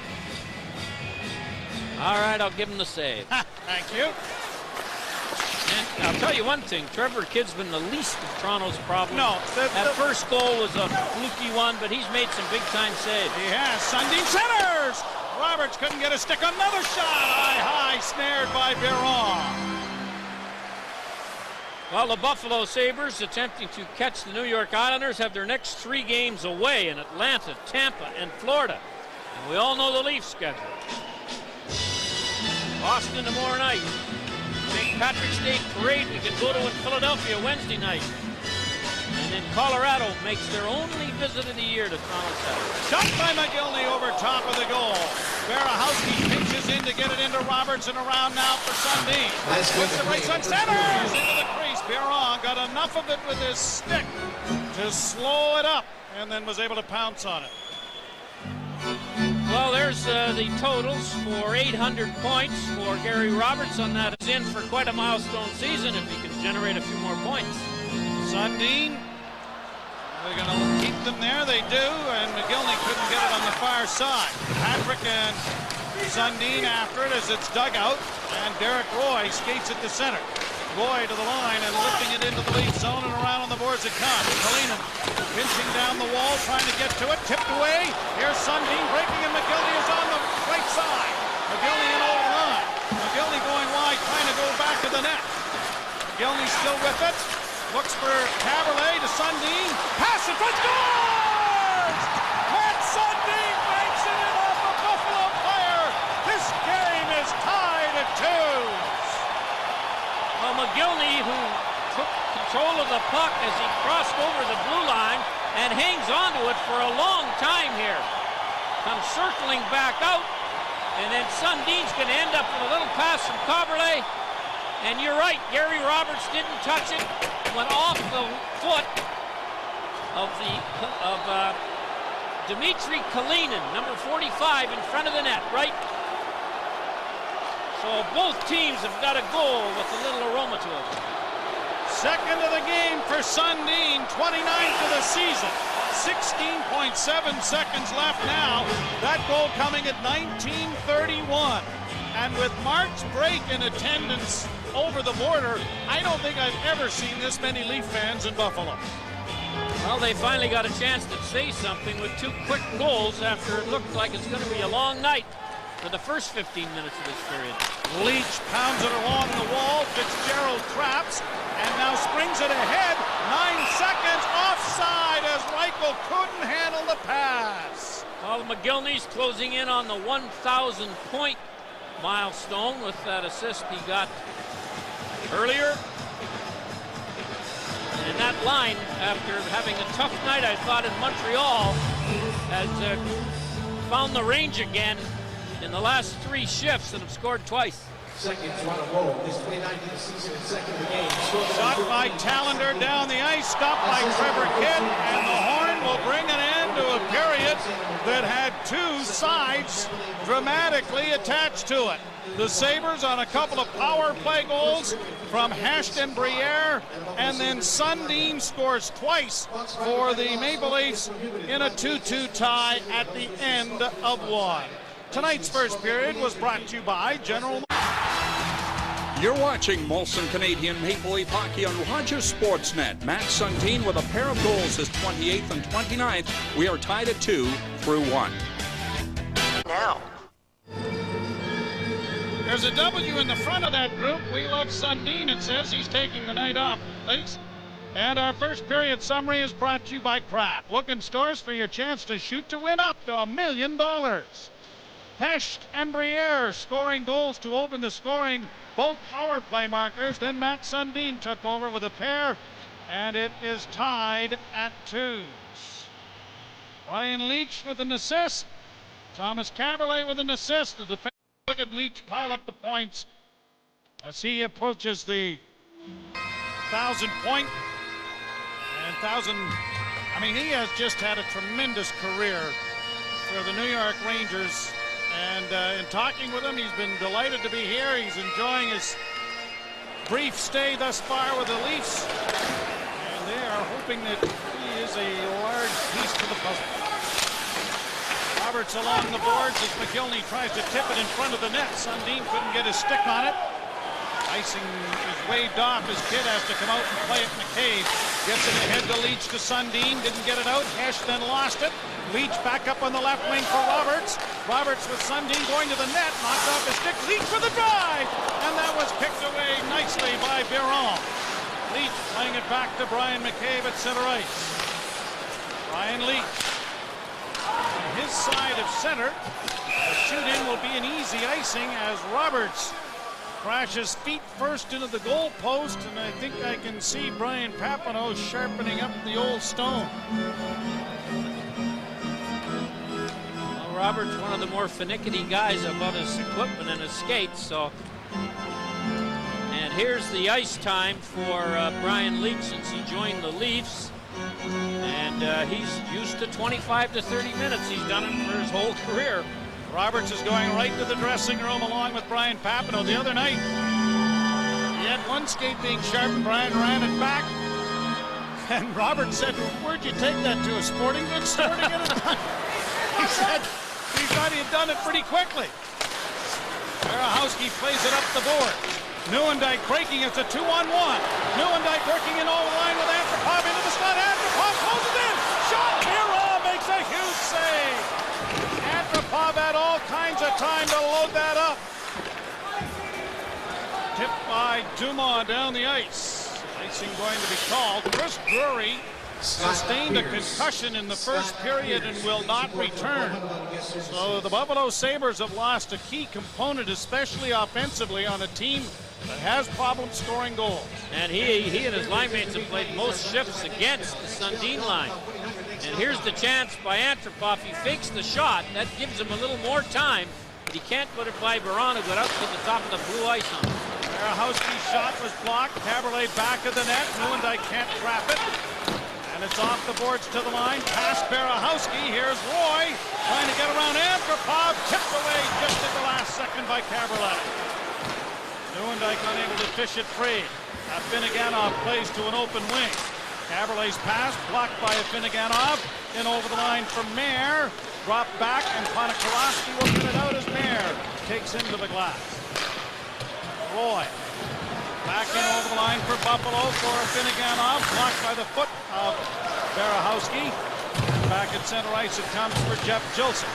All right, I'll give him the save. Thank you. And I'll tell you one thing, Trevor Kidd's been the least of Toronto's problem. No. That first goal was a fluky one, but he's made some big-time saves. He has. Sundin centers! Roberts couldn't get a stick. Another shot! High, snared by Biron. Well, the Buffalo Sabres, attempting to catch the New York Islanders, have their next 3 games away in Atlanta, Tampa, and Florida. And we all know the Leafs schedule. Boston tomorrow night. St. Patrick's Day parade we can go to in Philadelphia Wednesday night. And then Colorado makes their only visit of the year to Toronto Saturday. Shot by McGillney over top of the goal. Berahowski pinches in to get it into Roberts and around now for Sundin. Puts the race on centers into the crease. Biron got enough of it with his stick to slow it up and then was able to pounce on it. Well, there's the totals for 800 points for Gary Roberts on that. It's in for quite a milestone season if he can generate a few more points. Sundin, they're going to keep them there. They do, and McGillney couldn't get it on the far side. Patrick and Sundin after it as it's dug out, and Derek Roy skates it to center. Roy to the line and lifting it into the Leaf zone and around on the boards it comes. Kalinin pinching down the wall, trying to get to it. Tipped away. Here's Sundin breaking, and McGillney is on the right side. McGillney in over the line. McGillney going wide, trying to go back to the net. McGillney still with it. Looks for Caberlet to Sundin. Pass it, front, scores! Matt Sundin banks it in off a Buffalo player. This game is tied at 2. Well, McGillney, who took control of the puck as he crossed over the blue line and hangs onto it for a long time here. Comes circling back out, and then Sundin's going to end up with a little pass from Caberlet. And you're right, Gary Roberts didn't touch it. Went off the foot of Dmitry Kalinin, number 45, in front of the net, right? So both teams have got a goal with a little aroma to it. Second of the game for Sundin, 29th of the season. 16.7 seconds left now. That goal coming at 19:31. And with Mark's break in attendance over the border, I don't think I've ever seen this many Leaf fans in Buffalo. Well, they finally got a chance to say something with 2 quick goals after it looked like it's going to be a long night for the first 15 minutes of this period. Leach pounds it along the wall. Fitzgerald traps and now springs it ahead. 9 seconds offside as Reichel couldn't handle the pass. Well, McGillney's closing in on the 1,000 point milestone with that assist he got earlier. And that line, after having a tough night, I thought, in Montreal, has found the range again in the last 3 shifts and have scored twice. Seconds on a roll. This 2019 season and second of the game. Shot by Tallender down the ice, stopped by Trevor Kidd, and the horn will bring an end to a period that had 2 sides dramatically attached to it. The Sabres on a couple of power play goals from Hecht and Briere, and then Sundin scores twice for the Maple Leafs in a 2-2 tie at the end of 1. Tonight's first period was brought to you by General. You're watching Molson Canadian Maple Leaf Hockey on Rogers Sportsnet. Matt Sundin with a pair of goals, his 28th and 29th. We are tied at 2 through 1. Now. There's a W in the front of that group. We love Sundin. It says he's taking the night off. Thanks. And our first period summary is brought to you by Kraft. Look in stores for your chance to shoot to win up to $1 million. Hecht and Briere scoring goals to open the scoring, both power play markers. Then Matt Sundin took over with a pair, and it is tied at 2. Ryan Leach with an assist. Thomas Caberlet with an assist. The defense. Look at Leach pile up the points as he approaches the 1,000 point. And 1,000, I mean, he has just had a tremendous career for the New York Rangers. And in talking with him, he's been delighted to be here. He's enjoying his brief stay thus far with the Leafs. And they are hoping that he is a large piece to the puzzle. Roberts along the boards as McGillney tries to tip it in front of the net. Sundin couldn't get his stick on it. Icing is waved off as Kidd has to come out and play it. McCabe gets it ahead to Leach to Sundin. Didn't get it out. Hecht then lost it. Leach back up on the left wing for Roberts. Roberts with Sundin going to the net. Knocked off his stick. Leach with a drive. And that was kicked away nicely by Biron. Leach playing it back to Brian McCabe at center ice. Brian Leach. On his side of center. The shoot-in will be an easy icing as Roberts crashes feet first into the goal post, and I think I can see Brian Papineau sharpening up the old stone. Well, Robert's one of the more finicky guys about his equipment and his skates, so. And here's the ice time for Brian Leach since he joined the Leafs. And he's used to 25 to 30 minutes. He's done it for his whole career. Roberts is going right to the dressing room along with Brian Papineau. The other night, he had one skate being sharpened. Brian ran it back. And Roberts said, "Where'd you take that to, a sporting goods store to get it done?" He said he thought he had done it pretty quickly. Berehowski plays it up the board. Nieuwendyk breaking. It's a 2-on-1. Nieuwendyk working in over the line with Antropov into the slot. Antropov closes in. Shot. Biron makes a huge save. Antropov had all kinds of time to load that up. Tipped by Dumas down the ice. Icing going to be called. Chris Drury sustained a concussion in the first period and will not return. So the Buffalo Sabres have lost a key component, especially offensively, on a team that has problems scoring goals. And he and his line mates have played most shifts against the Sundin line. And here's the chance by Antropov. He fakes the shot. That gives him a little more time, but he can't put it by Biron, who got up to the top of the blue ice on him. Berehowski's shot was blocked. Caberlet back of the net. Nieuwendyk can't trap it. And it's off the boards to the line. Past Berehowski. Here's Roy trying to get around Antropov. Tipped away just at the last second by Caberlet. Nieuwendyk unable to fish it free. Afinogenov plays to an open wing. Caberlet's pass blocked by Afinogenov. In over the line for Mayer. Dropped back, and Ponikarovsky will get it out as Mayer takes him to the glass. Roy back in over the line for Buffalo for Afinogenov. Blocked by the foot of Berehowski. Back at center ice it comes for Jeff Jilson.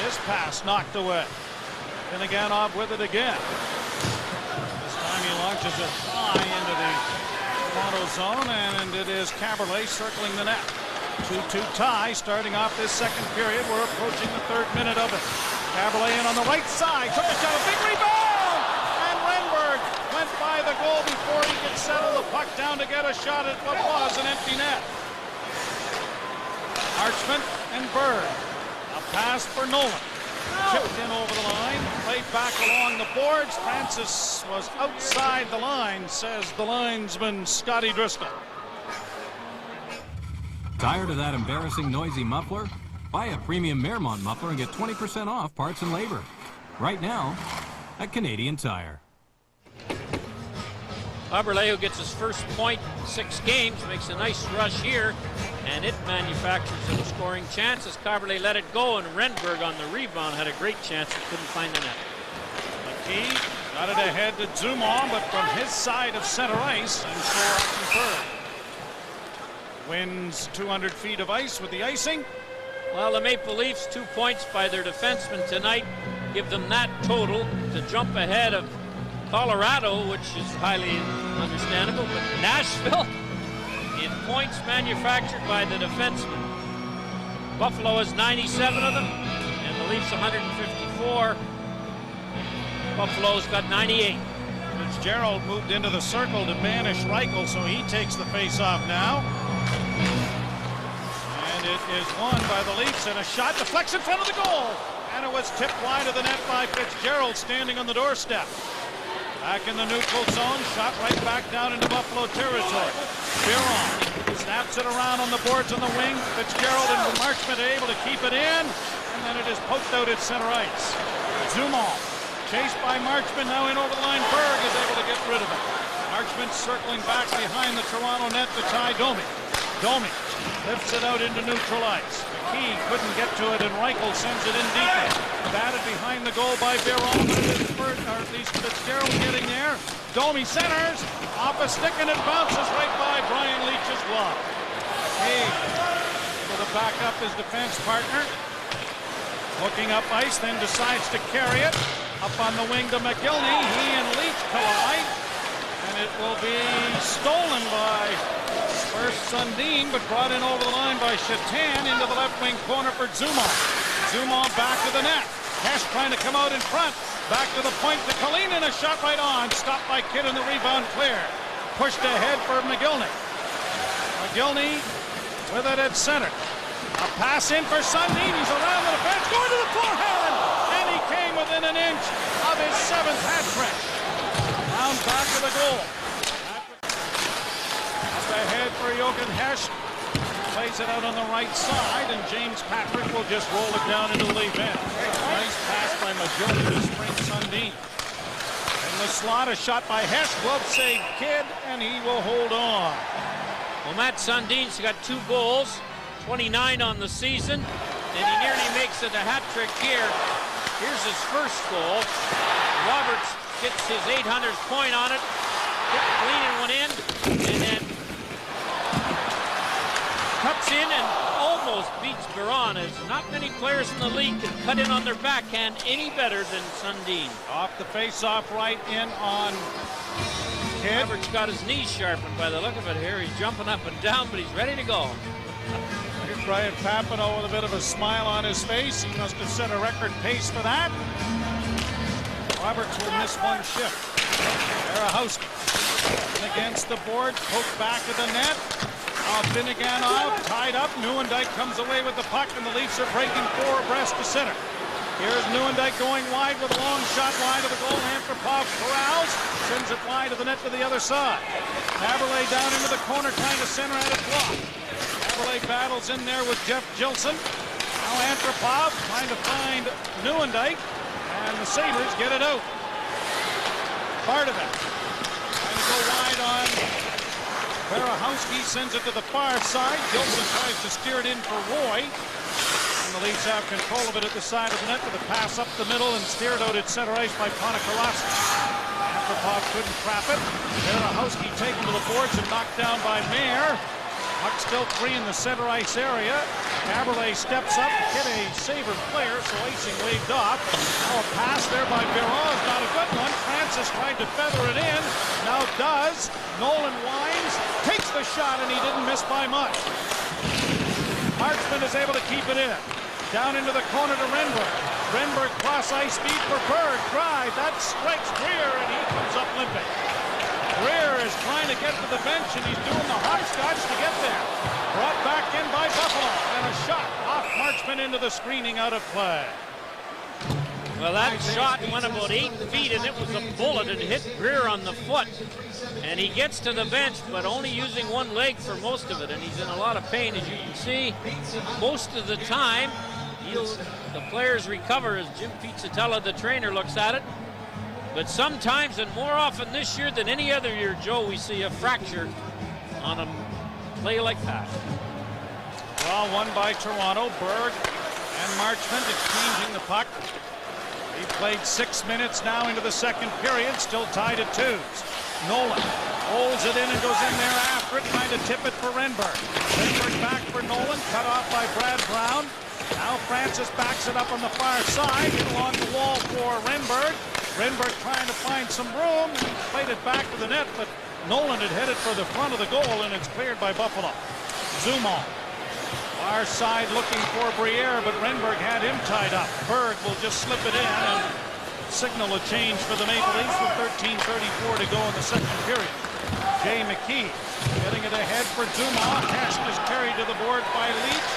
His pass knocked away. Afinogenov with it again. This time he launches it high into the Toronto zone, and it is Caberlet circling the net. 2-2 tie starting off this second period. We're approaching the third minute of it. Caberlet in on the right side, took a shot, a big rebound, and Renberg went by the goal before he could settle the puck down to get a shot at what was an empty net. Marchment and Berg. A pass for Nolan. Chipped in over the line, played back along the boards. Francis was outside the line, says the linesman Scotty Driscoll. Tired of that embarrassing noisy muffler? Buy a premium Mermont muffler and get 20% off parts and labor. Right now at Canadian Tire. Aberleo gets his first point in 6 games, makes a nice rush here, and it manufactures a scoring chance as Caberlet let it go, and Renberg on the rebound had a great chance but couldn't find the net. McKee got it ahead to Zumon, but from his side of center ice, and so Berg wins 200 feet of ice with the icing. Well, the Maple Leafs 2 points by their defensemen tonight give them that total to jump ahead of Colorado, which is highly understandable, but Nashville in points manufactured by the defensemen. Buffalo has 97 of them, and the Leafs 154. Buffalo's got 98. Fitzgerald moved into the circle to banish Reichel, so he takes the face-off now. And it is won by the Leafs, and a shot deflects in front of the goal. And it was tipped wide of the net by Fitzgerald standing on the doorstep. Back in the neutral zone, shot right back down into Buffalo territory. Biron snaps it around on the boards on the wing. Fitzgerald and Marchment are able to keep it in, and then it is poked out at center ice. Zumon, chased by Marchment, now in over the line. Berg is able to get rid of it. Marchment circling back behind the Toronto net to tie Domi. Domi lifts it out into neutral ice. McKee couldn't get to it, and Reichel sends it in deeper. Batted behind the goal by Biron, but it is or at least Fitzgerald getting there. Domi centers, off a stick, and it bounces right by Brian Leach's glove. Hey, able to back up his defense partner. Hooking up ice, then decides to carry it. Up on the wing to McGillney. He and Leach collide, and it will be stolen by first Sundin, but brought in over the line by Chatan into the left wing corner for Zumon. Zumon back to the net. Hess trying to come out in front. Back to the point to Kalinin, a shot right on. Stopped by Kidd and the rebound clear. Pushed ahead for McGillney. McGillney with it at center. A pass in for Sundin. He's around the defense, going to the forehand, and he came within an inch of his 7th hat trick. Down back of the goal. Up ahead for Jochen Hess. Plays it out on the right side, and James Patrick will just roll it down into the lead end. Nice pass by McGillney to spring Sundin. In the slot, a shot by Hess. Glove save Kidd, and he will hold on. Well, Matt Sundin's got 2 goals, 29 on the season, and he nearly makes it a hat trick here. Here's his first goal. Roberts gets his 800th point on it. Cleaning one in, and then cuts in and almost beats Biron, as not many players in the league can cut in on their backhand any better than Sundin. Off the face-off right in on Kidd. Roberts got his knees sharpened by the look of it here. He's jumping up and down, but he's ready to go. Here's Brian Papineau with a bit of a smile on his face. He must have set a record pace for that. Roberts will miss one shift. Berahowski against the board, poked back of the net. Finnegan out, tied up. Nieuwendyk comes away with the puck, and the Leafs are breaking 4 abreast to center. Here's Nieuwendyk going wide with a long shot wide of the goal. Antropov corrals, sends it wide of the net to the other side. Caberlet down into the corner, trying to center at a block. Caberlet battles in there with Jeff Gilson. Now Antropov trying to find Nieuwendyk, and the Sabres get it out. Part of it. Trying to go wide on Berahowski, sends it to the far side. Gilson tries to steer it in for Roy. And the Leafs have control of it at the side of the net with a pass up the middle and steered out at center ice by Ponikalassi. Antropov couldn't trap it. Berahowski taken to the boards and knocked down by Mayer. Puck still free in the center ice area. Caberlet steps up, hit a Sabres player, so icing waved off. Now a pass there by Biron, not a good one. Francis tried to feather it in. Now does. Nolan winds, takes the shot, and he didn't miss by much. Marchman is able to keep it in. Down into the corner to Renberg. Renberg cross ice speed for Berg. Drive. That strikes Greer, and he comes up limping. Greer is trying to get to the bench, and he's doing the hopscotch to get there. Brought back in by Buffalo, and a shot off Marchman into the screening out of play. Well, that shot went about 8 feet, and it was a bullet and hit Greer on the foot. And he gets to the bench, but only using one leg for most of it, and he's in a lot of pain, as you can see. Most of the time, the players recover as Jim Pizzatella, the trainer, looks at it. But sometimes, and more often this year than any other year, Joe, we see a fracture on a play like that. Well, won by Toronto. Berg and Marchman exchanging the puck. He played 6 minutes now into the second period, still tied at 2s. Nolan holds it in and goes in there after it, trying to tip it for Renberg. Renberg back for Nolan, cut off by Brad Brown. Now Francis backs it up on the far side, hit along the wall for Renberg. Renberg trying to find some room, and he played it back to the net, but Nolan had headed for the front of the goal, and it's cleared by Buffalo. Zumall, far side looking for Briere, but Renberg had him tied up. Berg will just slip it in and signal a change for the Maple Leafs with 13:34 to go in the second period. Jay McKee getting it ahead for Zumall. Hess is carried to the board by Leach.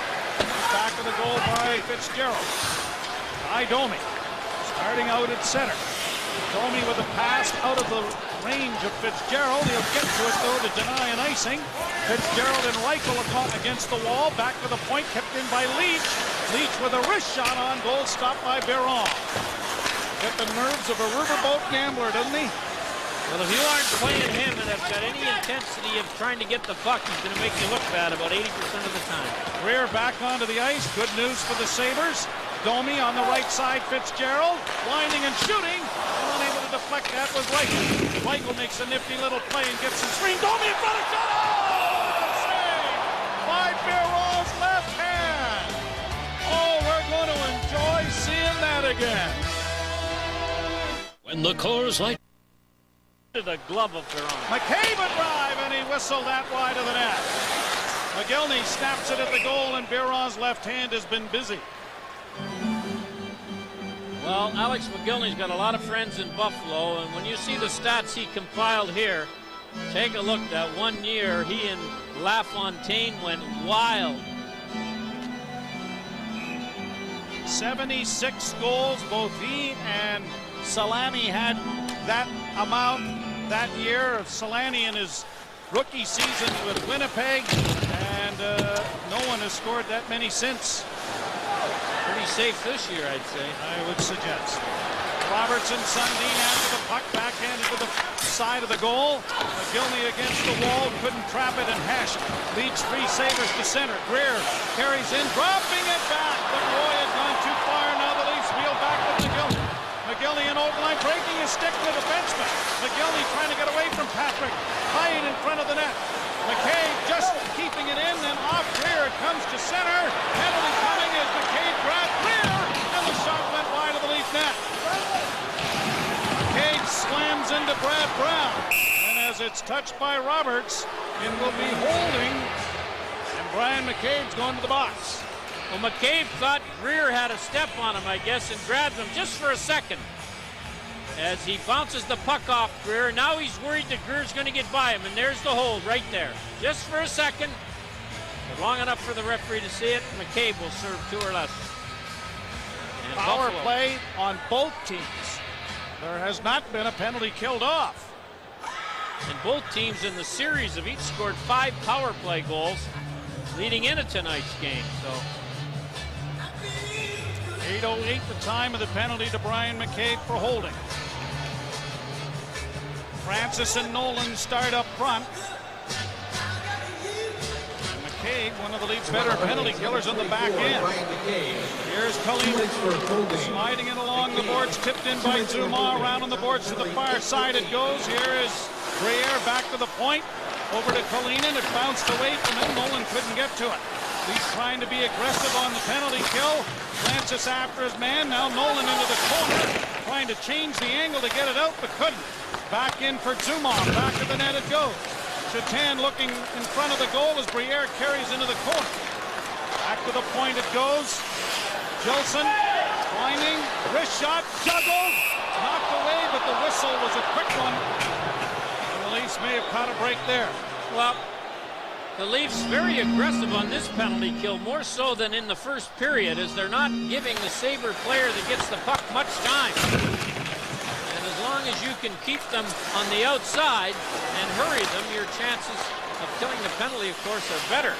Back of the goal by Fitzgerald. By Domi. Starting out at center. Domi with a pass out of the range of Fitzgerald. He'll get to it, though, to deny an icing. Fitzgerald and Reichel are caught against the wall. Back to the point, kept in by Leach. Leach with a wrist shot on goal, stopped by Biron. Get the nerves of a riverboat gambler, doesn't he? Well, if you aren't playing him and have got any intensity of trying to get the puck, he's going to make you look bad about 80% of the time. Greer back onto the ice. Good news for the Sabres. Domi on the right side. Fitzgerald winding and shooting. Unable to deflect that was Reichel. Reichel makes a nifty little play and gets some screen. Domi in front of shot. Oh! Save by Biron's left hand. Oh, we're going to enjoy seeing that again. When the Coors Light the glove of Biron. McCabe a drive, and he whistled that wide of the net. McGillney snaps it at the goal, and Biron's left hand has been busy. Well, Alex McGillney's got a lot of friends in Buffalo, and when you see the stats he compiled here, take a look. That 1 year, he and LaFontaine went wild. 76 goals. Both he and Salani had that amount that year. Salani in his rookie season with Winnipeg, and no one has scored that many since. Pretty safe this year, I'd say. I would suggest. Robertson, Sundin after the puck, backhanded to the side of the goal. McGillney against the wall, couldn't trap it, and Hash leads 3 Sabres to center. Greer carries in, dropping it back, but Roy had gone too far. Now the Leafs wheel back with McGillney. McGillney in open line, breaking his stick to the defenseman. McGillney trying to get away from Patrick. Hyde in front of the net. McCabe just keeping it in, then off Greer. It comes to center. Penalty coming as McCabe grabbed Greer, and the shot went wide of the Leaf net. McCabe slams into Brad Brown, and as it's touched by Roberts, it will be holding, and Brian McCabe's going to the box. Well, McCabe thought Greer had a step on him, I guess, and grabbed him just for a second as he bounces the puck off Greer. Now he's worried that Greer's going to get by him, and there's the hold right there. Just for a second, but long enough for the referee to see it. McCabe will serve 2 or less. And Power Buffalo. play on both teams. There has not been a penalty killed off. And both teams in the series have each scored 5 power play goals leading into tonight's game. So 8:08 the time of the penalty to Brian McCabe for holding. Francis and Nolan start up front. And McCabe, one of the Leafs' better penalty killers on the back end. Here's Cullen sliding it along the boards, tipped in by Zuma. Around on the boards to the far side it goes. Here is Briere back to the point. Over to Kalinin. It bounced away from him. Nolan couldn't get to it. He's trying to be aggressive on the penalty kill. Francis after his man. Now Nolan into the corner. Trying to change the angle to get it out, but couldn't. Back in for Zumov. Back of the net it goes. Chatan looking in front of the goal as Briere carries into the corner. Back to the point it goes. Gilson climbing. Wrist shot. Juggled. Knocked away, but the whistle was a quick one. And the Leafs may have caught a break there. Well, the Leafs very aggressive on this penalty kill, more so than in the first period, as they're not giving the Sabre player that gets the puck much time. And as long as you can keep them on the outside and hurry them, your chances of killing the penalty, of course, are better.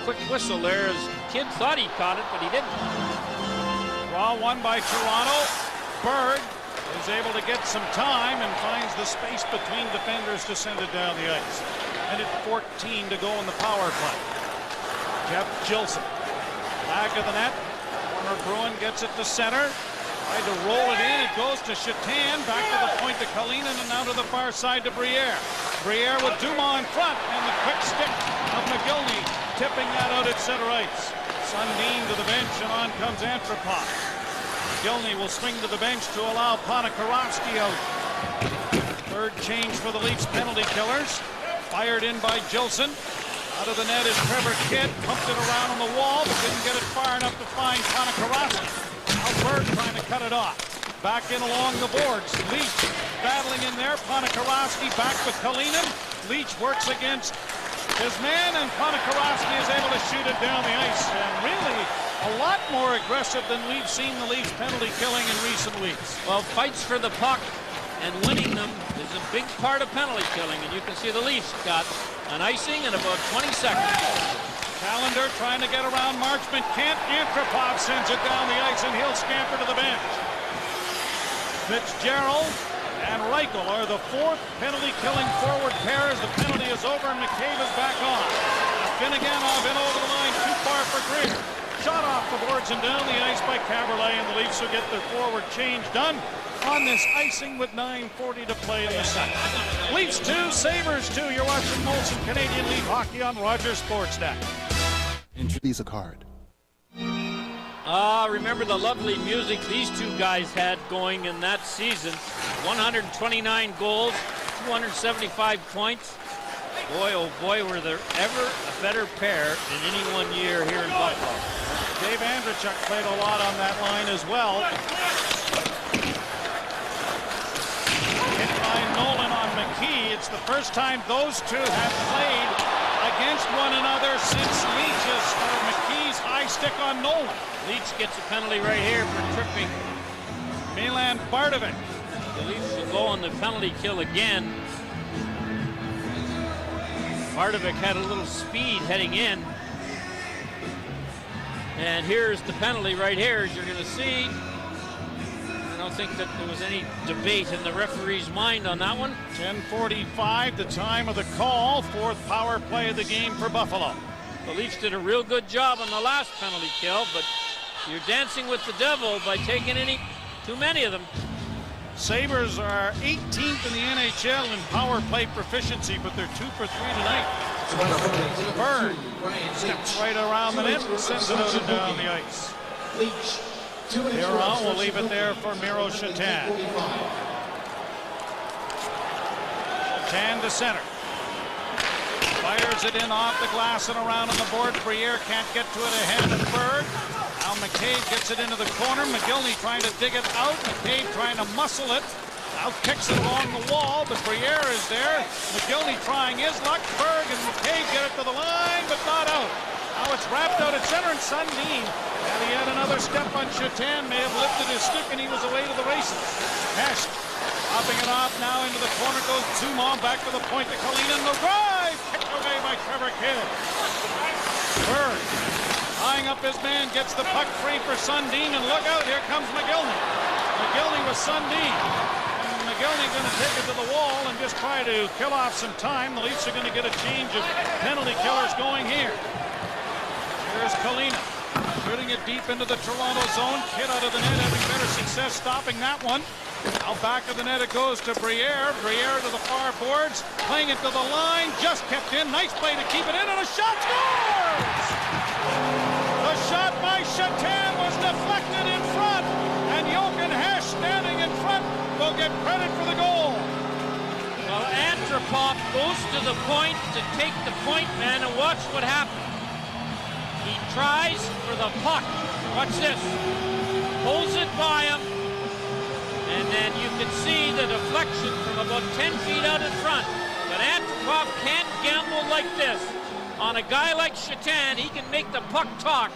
Quick whistle there as Kidd thought he caught it, but he didn't. Draw one by Toronto. Berg is able to get some time and finds the space between defenders to send it down the ice. And at 14 to go in the power play. Jeff Gilson. Back of the net. Corner Bruin gets it to center. Tried to roll it in. It goes to Chatan. Back to the point to Kalinin and now to the far side to Briere. Briere with Dumas in front. And the quick stick of McGillney tipping that out at center ice. Sundin to the bench and on comes Antropov. Gilney will swing to the bench to allow Ponikarovsky out. Third change for the Leafs penalty killers. Fired in by Gilson. Out of the net is Trevor Kidd. Pumped it around on the wall, but didn't get it far enough to find Ponikarovsky. Now Berg trying to cut it off. Back in along the boards. Leach battling in there. Ponikarovsky back with Kalinin. Leach works against his man, and Ponikarovsky is able to shoot it down the ice. And really, a lot more aggressive than we've seen the Leafs penalty killing in recent weeks. Well, fights for the puck and winning them is a big part of penalty killing, and you can see the Leafs got an icing in about 20 seconds. Callender trying to get around Marchment. Can't. Antropov sends it down the ice, and he'll scamper to the bench. Fitzgerald and Reichel are the fourth penalty-killing forward pair as the penalty is over and McCabe is back on. Finneganov in over the line, too far for Greer. Shot off the boards and down the ice by Caberlet, and the Leafs will get their forward change done on this icing with 9:40 to play in the second. Leafs 2, Sabres 2. You're watching Molson Canadian Leaf Hockey on Rogers Sportsnet. Introduce a card. Remember the lovely music these two guys had going in that season. 129 goals, 275 points. Boy, oh boy, were there ever a better pair in any one year here in Buffalo. Dave Andrechuk played a lot on that line as well. Hit by Nolan on McKee. It's the first time those two have played against one another since Leach's or McKee's high stick on Nolan. Leach gets a penalty right here for tripping Milan Bardovic. The Leafs will go on the penalty kill again. Bardovic had a little speed heading in. And here's the penalty right here, as you're going to see. I don't think that there was any debate in the referee's mind on that one. 10:45, the time of the call. Fourth power play of the game for Buffalo. The Leafs did a real good job on the last penalty kill, but you're dancing with the devil by taking too many of them. Sabres are 18th in the NHL in power play proficiency, but they're 2 for 3 tonight. Berg steps right around the net and sends it out and down the ice. Biron will leave it there for Miro Chatan. Chatan to center. Fires it in off the glass and around on the board. Briere can't get to it ahead of Berg. Now McCabe gets it into the corner. McGillney trying to dig it out. McCabe trying to muscle it. Now kicks it along the wall, but Briere is there. McGillney trying his luck. Berg and McCabe get it to the line, but not out. Now it's wrapped out at center, and Sundin, and he had another step on Chatan, may have lifted his stick, and he was away to the races. Hess popping it off now into the corner, goes Zumov back to the point to Kalinin. The drive kicked away by Trevor Kidd. Berg tying up his man, gets the puck free for Sundin, and look out, here comes McGillney. McGillney with Sundin. McGillney going to take it to the wall and just try to kill off some time. The Leafs are going to get a change of penalty killers going here. Here's Kalinin shooting it deep into the Toronto zone. Kidd out of the net, having better success stopping that one. Now back of the net it goes to Briere. Briere to the far boards. Playing it to the line. Just kept in. Nice play to keep it in. And a shot scores! The shot by Shatan was deflected in front. And Jochen Hesch standing in front will get credit for the goal. Well, Antropov goes to the point to take the point man, and watch what happens. He tries for the puck. Watch this. Pulls it by him. And then you can see the deflection from about 10 feet out in front. But Antropov can't gamble like this. On a guy like Shatan, he can make the puck talk.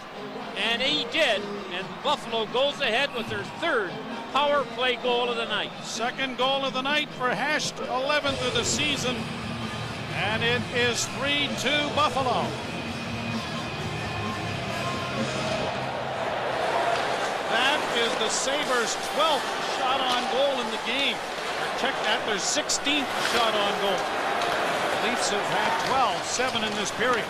And he did. And Buffalo goes ahead with their third power play goal of the night. Second goal of the night for Hesch, 11th of the season. And it is 3-2 Buffalo. That is the Sabres' 12th shot on goal in the game. Check that, their 16th shot on goal. The Leafs have had 7 in this period.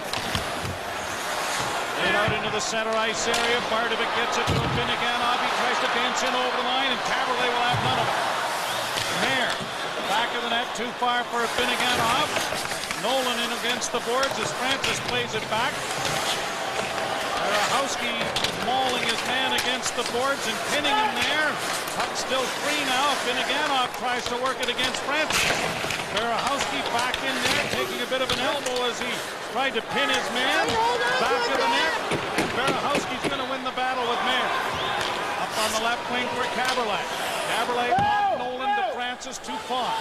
Laid out into the center ice area. Bardovic gets it to Finneganov. He tries to dance in over the line, and Caberlet will have none of it. Mayer, back of the net, too far for Finneganov. Nolan in against the boards as Francis plays it back. Houski mauling his man against the boards and pinning him there. Puck still free now. Finneganov tries to work it against Francis. Berahowski back in there, taking a bit of an elbow as he tried to pin his man. Back of the net. And Berahowski's going to win the battle with Mayer. Up on the left wing for Caberlet. Caberlet off Nolan to Francis, too far.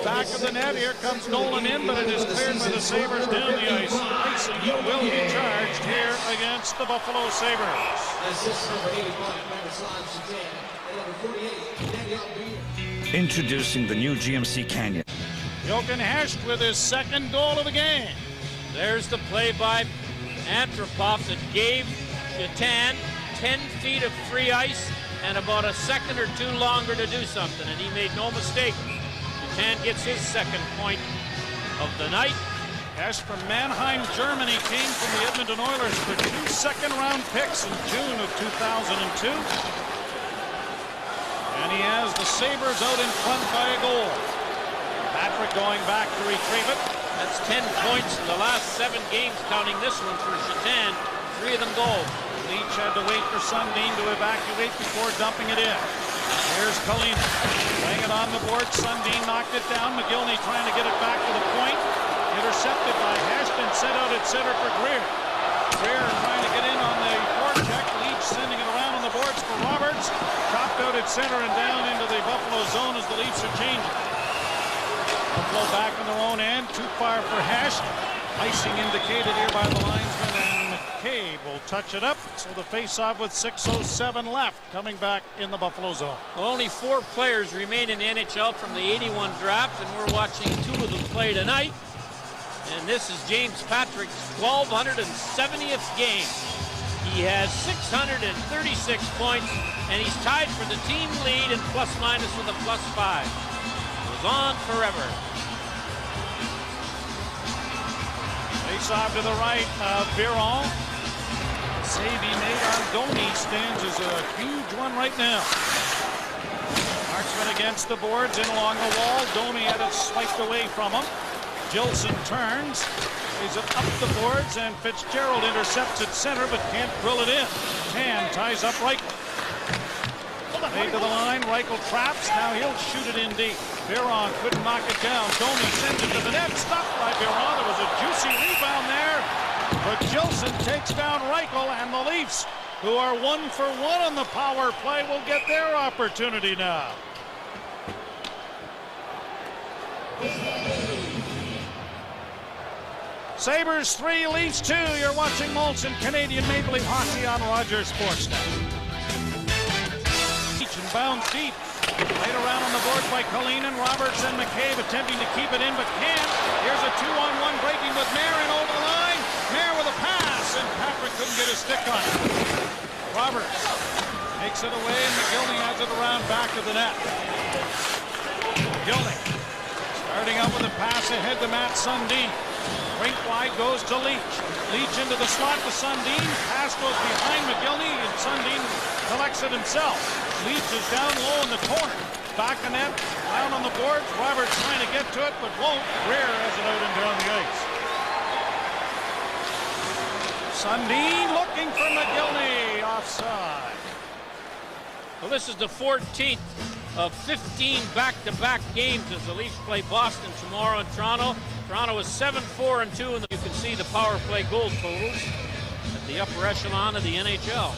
Back of the net. Here comes Nolan in, but it is cleared by the Sabres down the ice. Icing will be charged here against the Buffalo Sabres. Introducing the new GMC Canyon. Jochen Hesch with his second goal of the game. There's the play by Antropov that gave Shatan 10 feet of free ice and about a second or two longer to do something, and he made no mistake. Shatan gets his second point of the night. Hesch from Mannheim, Germany, came from the Edmonton Oilers for 2 second-round picks in June of 2002. And he has the Sabres out in front by a goal. Patrick going back to retrieve it. That's 10 points in the last 7 games, counting this one for Shatan. 3 of them goals. Leach had to wait for Sundin to evacuate before dumping it in. Here's Kalina. Laying it on the board. Sundin knocked it down. McGillney trying to get it back to the point. Intercepted by Hesch and set out at center for Greer. Greer trying to get in on the forecheck. Leach sending it around on the boards for Roberts. Chopped out at center and down into the Buffalo zone as the Leafs are changing. Buffalo back on their own end. Too far for Hesch. Icing indicated here by the linesman, and McCabe will touch it up. So the face-off with 6:07 left, coming back in the Buffalo zone. Well, only 4 players remain in the NHL from the '81 draft, and we're watching 2 of them play tonight. And this is James Patrick's 1,270th game. He has 636 points, and he's tied for the team lead in plus-minus with a +5. Goes on forever. Face off to the right, Biron. Save he made on Domi stands as a huge one right now. Marksman against the boards, in along the wall. Domi had it swiped away from him. Gilson turns, plays it up the boards, and Fitzgerald intercepts at center, but can't drill it in. Tan ties up Reichel. Made to the line, Reichel traps, now he'll shoot it in deep. Biron couldn't knock it down. Domi sends it to the net, stopped by Biron. There was a juicy rebound there, but Gilson takes down Reichel, and the Leafs, who are 1 for 1 on the power play, will get their opportunity now. Sabres 3, Leafs 2. You're watching Molson Canadian Maple Leaf Hockey on Rogers Sportsnet. Each and bounds deep. Laid around on the board by Kalinin, Roberts, and McCabe attempting to keep it in, but can't. Here's a 2-on-1 breaking with Mayer in over the line. Mayer with a pass, and Patrick couldn't get his stick on it. Roberts takes it away, and McGillney has it around back of the net. McGillney starting out with a pass ahead to Matt Sundin. Rink wide goes to Leach. Leach into the slot to Sundin. Pass goes behind McGillney, and Sundin collects it himself. Leach is down low in the corner. Back of net, down on the boards. Roberts trying to get to it, but won't. Greer has it out and down the ice. Sundin looking for McGillney. Offside. Well, this is the 14th of 15 back-to-back games as the Leafs play Boston tomorrow in Toronto. Toronto is 7-4-2, and you can see the power play goal totals at the upper echelon of the NHL.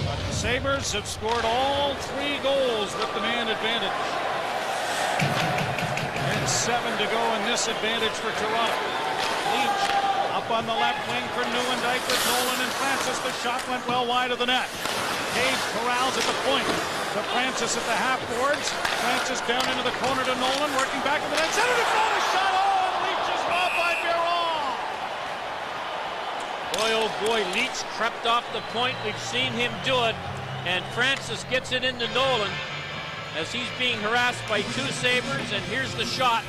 But the Sabres have scored all 3 goals with the man advantage. And 7 to go in this advantage for Toronto. Leach up on the left wing for Nieuwendyk with Nolan and Francis. The shot went well wide of the net. Cage corrals at the point to Francis at the half boards. Francis down into the corner to Nolan, working back in the net. Center to throw a shot. Oh, and Leach is robbed by Biron. Boy, oh boy, Leach crept off the point. We've seen him do it. And Francis gets it into Nolan as he's being harassed by 2 Sabres. And here's the shot.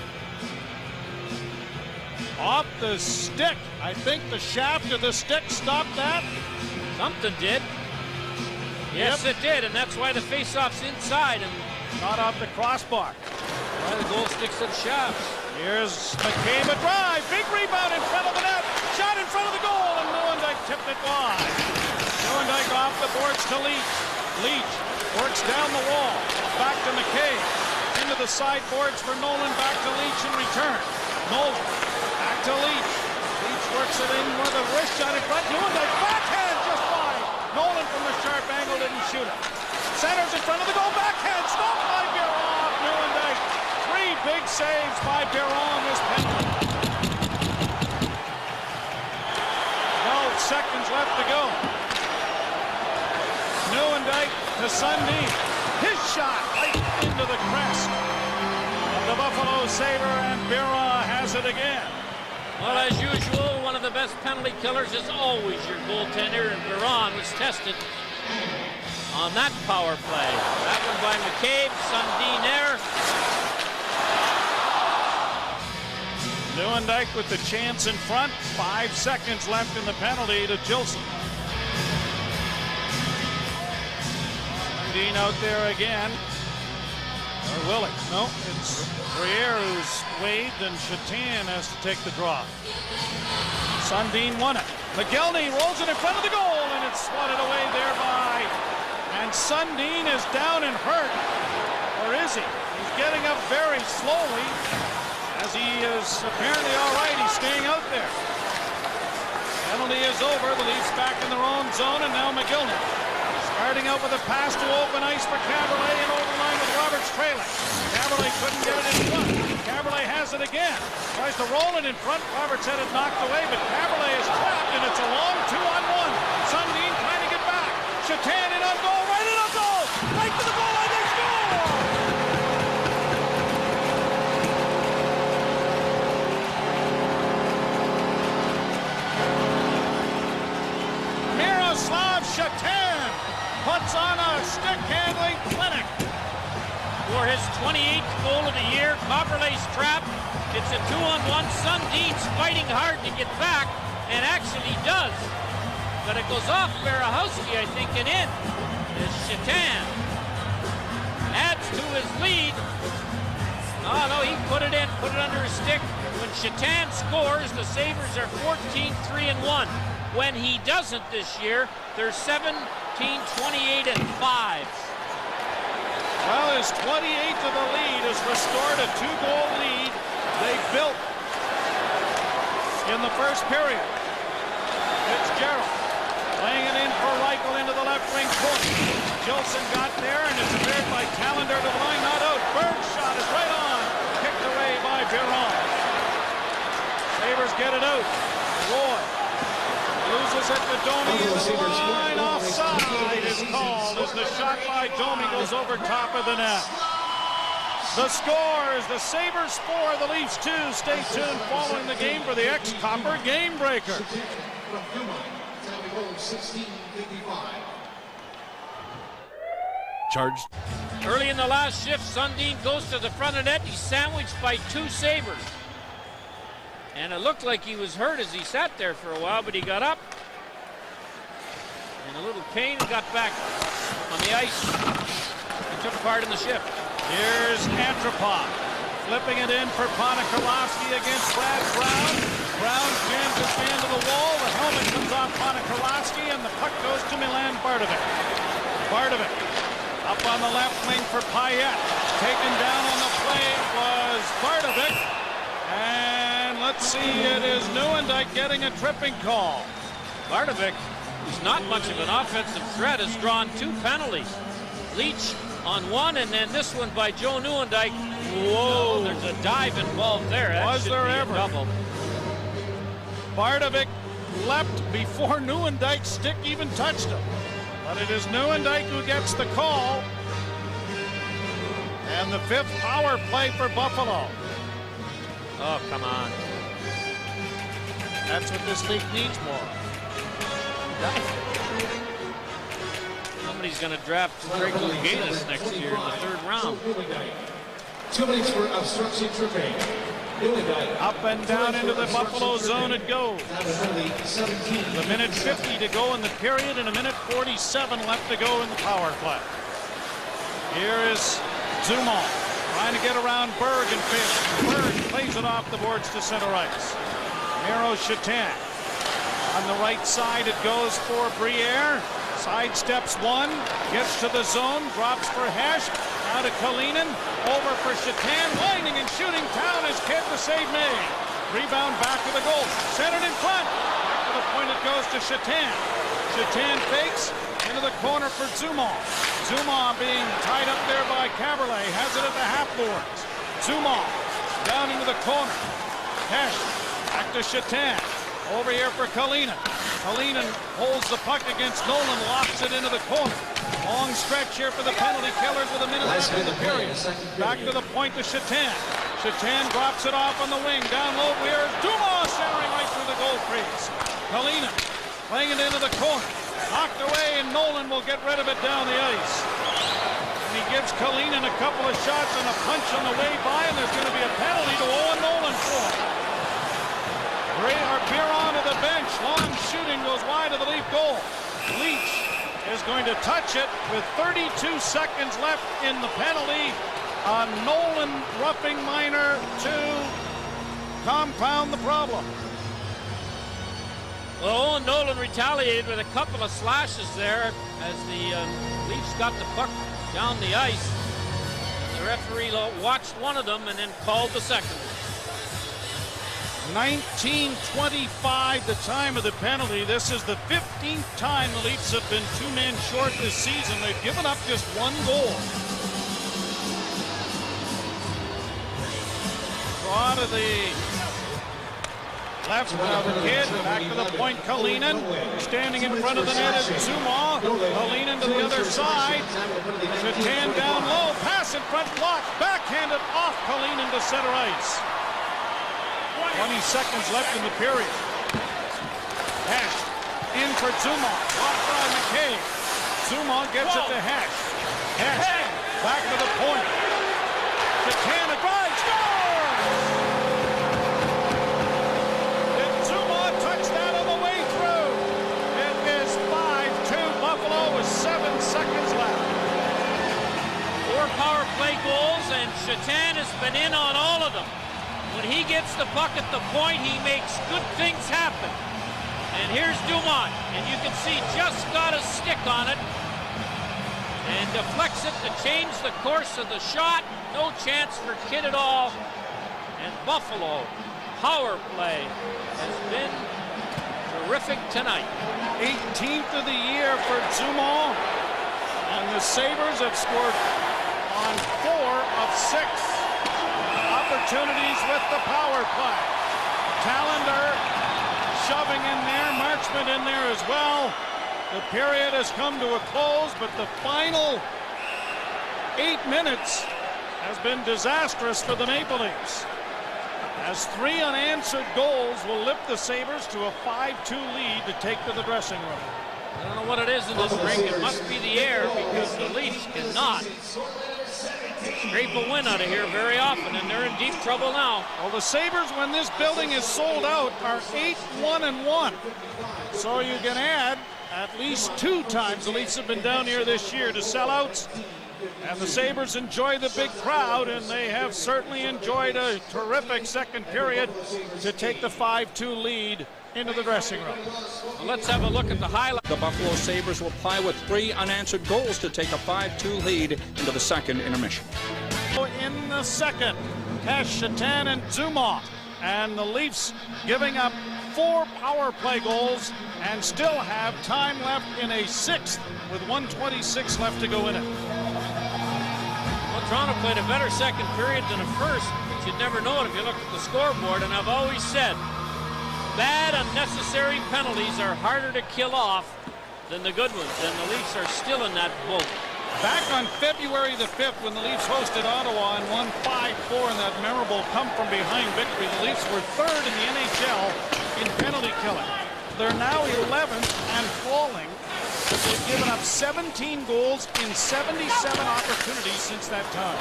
Off the stick. I think the shaft of the stick stopped that. Something did. Yes, it did, and that's why the face-off's inside and not off the crossbar. Why the goal sticks to the shafts. Here's McCabe, a drive, big rebound in front of the net, shot in front of the goal, and Nieuwendyk tipped it wide. Nieuwendyk off the boards to Leach. Leach works down the wall, back to McCabe, into the sideboards for Nolan, back to Leach in return. Nolan, back to Leach. Leach works it in with a wrist shot in front. Nieuwendyk backhand just wide. Nolan from the sharp angle didn't shoot it. Centers in front of the goal, backhand, stopped by Biron. Nieuwendyk, 3 big saves by Biron this penalty. 12 seconds left to go. Nieuwendyk to Sundin. His shot right into the crest of the Buffalo Sabre, and Biron has it again. Well, as usual, one of the best penalty killers is always your goaltender, and Biron was tested on that power play. That one by McCabe, Sundin there. Nieuwendyk with the chance in front. 5 seconds left in the penalty to Gilson. Sundin out there again. Or will he? No, it's Briere who's waved, and Chatan has to take the draw. Sundin won it. McGillney rolls it in front of the goal, and it's swatted away there by. And Sundin is down and hurt. Or is he? He's getting up very slowly, as he is apparently all right. He's staying out there. Penalty is over. The Leafs back in their own zone, and now McGillney. Starting out with a pass to open ice for Caberlet and overline with Roberts trailing. Caberlet couldn't get it in front. Caberlet has it again. Tries to roll it in front. Roberts had it knocked away, but Caberlet is trapped, and it's a long 2-on-1. Sundin trying to get back. Chatan in on goal, right in on goal. Right to the goal line, they score! Miroslav Chatan puts on a stick-handling clinic. For his 28th goal of the year, Copperley's trapped. It's a 2-on-1. Sundin's fighting hard to get back, and actually does. But it goes off Berehowski, I think, and in is Chatan. Adds to his lead. Oh, no, he put it in, put it under his stick. When Chatan scores, the Sabres are 14-3-1. When he doesn't this year, they're 17-28-5. Well, his 28th of the lead has restored a 2-goal lead they built in the first period. Fitzgerald laying it in for Reichel into the left wing corner. Gilson got there, and it's cleared by Callender to the line, not out. Bird's shot is right on. Kicked away by Biron. Sabres get it out. Roy loses it to Domi into the line. Offside is called as the shot by Domi goes over top of the net. The score is the Sabres 4, the Leafs 2. Stay tuned following the game for the ex-Copper Game Breaker. Charged. Early in the last shift, Sundin goes to the front of net. He's sandwiched by 2 Sabres. And it looked like he was hurt as he sat there for a while, but he got up. In a little pain and got back. on the ice. He took part in the shift. Here's Antropov flipping it in for Ponikarovsky against Brad Brown. Brown jams his hand to the wall. The helmet comes off Ponikarovsky, and the puck goes to Milan Bardovic. Bardovic up on the left wing for Payet. Taken down on the play was Bardovic. And let's see, it is Nieuwendyk getting a tripping call. Bardovic, who's not much of an offensive threat, has drawn 2 penalties. Leach on one, and then this one by Joe Nieuwendyk. Whoa, there's a dive involved there. That Was there ever? Double. Bardovic leapt before Nieuwendyk's stick even touched him. But it is Nieuwendyk who gets the call. And the 5th power play for Buffalo. Oh, come on. That's what this league needs more. Somebody's going to draft Greg Louganis next year in the 3rd round. 2 minutes for obstruction tripping. Up and down into the Buffalo zone it goes. A minute 50 to go in the period and a minute 47 left to go in the power play. Here is Zumall trying to get around Berg and Fish. Berg plays it off the boards to center ice. Miro Shatan. On the right side it goes for Briere. Sidesteps one, gets to the zone, drops for Hesh. Now to Kalinin, over for Shatan, winding and shooting. Town is kid to save made. Rebound back to the goal, centered in front. Back to the point it goes to Shatan. Shatan fakes into the corner for Zumall. Zumall being tied up there by Caberlet, has it at the half boards. Zumall down into the corner. Hesh back to Shatan. Over here for Kalinin. Kalinin holds the puck against Nolan, locks it into the corner. Long stretch here for the penalty killers with a minute left in the period. Back to the point to Shatan. Shatan drops it off on the wing. Down low, here's Dumas centering right through the goal crease. Kalinin playing it into the corner. Knocked away, and Nolan will get rid of it down the ice. And he gives Kalinin a couple of shots and a punch on the way by, and there's going to be a penalty to Owen Nolan for him. Biron to the bench. Long shooting goes wide of the Leaf goal. Leach is going to touch it with 32 seconds left in the penalty. Nolan roughing Minor to compound the problem. Well, Owen Nolan retaliated with a couple of slashes there as the Leafs got the puck down the ice. The referee watched one of them and then called the second. 19:25 the time of the penalty. This is the 15th time the Leafs have been 2-man short this season. They've given up just 1 goal. Draw to the left of the kid, back to the point, Kalinin. Standing in front of the net is Zumall. Kalinin to the other side. Shatan down low, pass in front, block, backhanded off Kalinin to center ice. 20 seconds left in the period. Hesh in for Zumall. Blocked by McKay. Zumall gets it to Hesh. Hesh back to the point. Shatan a drive, scores! Did Zumall touch that on the way through? It is 5-2 Buffalo with 7 seconds left. 4 power play goals, and Shatan has been in on all of them. When he gets the puck at the point, he makes good things happen. And here's Dumont, and you can see just got a stick on it and deflects it to change the course of the shot. No chance for Kidd at all. And Buffalo, power play has been terrific tonight. 18th of the year for Zumall. And the Sabres have scored on 4 of 6. Opportunities with the power play. Tallender shoving in there, Marchment in there as well. The period has come to a close, but the final 8 minutes has been disastrous for the Maple Leafs, as 3 unanswered goals will lift the Sabres to a 5-2 lead to take to the dressing room. I don't know what it is in this rink. It must be the air, because the Leafs cannot scrape a win out of here very often, and they're in deep trouble now. Well, the Sabres, when this building is sold out, are 8-1-1. So you can add At least 2 times the Leafs have been down here this year to sellouts. And the Sabres enjoy the big crowd, and they have certainly enjoyed a terrific second period to take the 5-2 lead into the dressing room. Well, let's have a look at the highlight. The Buffalo Sabres will play with 3 unanswered goals to take a 5-2 lead into the second intermission. In the second, Tesh, Shatan, and Zuma. And the Leafs giving up 4 power play goals and still have time left in a 6th with 1:26 left to go in it. Well, Toronto played a better second period than a first, but you'd never know it if you looked at the scoreboard. And I've always said, bad, unnecessary penalties are harder to kill off than the good ones, and the Leafs are still in that boat. Back on February the 5th, when the Leafs hosted Ottawa and won 5-4 in that memorable come-from-behind victory, the Leafs were 3rd in the NHL in penalty killing. They're now 11th and falling. They've given up 17 goals in 77 opportunities since that time.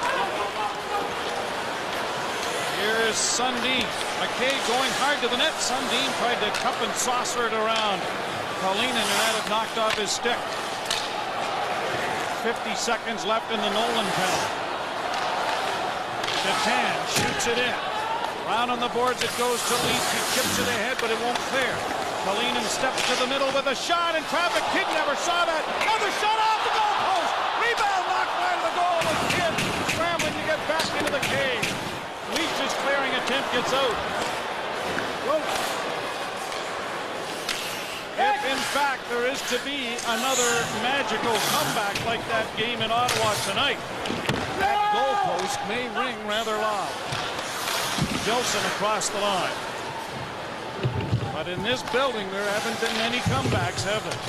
Here is Sundin. McKay going hard to the net. Sundin tried to cup and saucer it around Kalinin, and that had knocked off his stick. 50 seconds left in the Nolan penalty. Shatan shoots it in. Round on the boards it goes to Leaf. He chips it ahead, but it won't clear. Kalinin steps to the middle with a shot, and traffic. Kidd never saw that. Another shot off the goalpost. Rebound knocked right of the goal, and Kidd scrambling to get back into the cage. Leaf's clearing attempt gets out. If in fact there is to be another magical comeback like that game in Ottawa tonight, that goalpost may ring rather loud. Jolson across the line. But in this building there haven't been many comebacks, have there?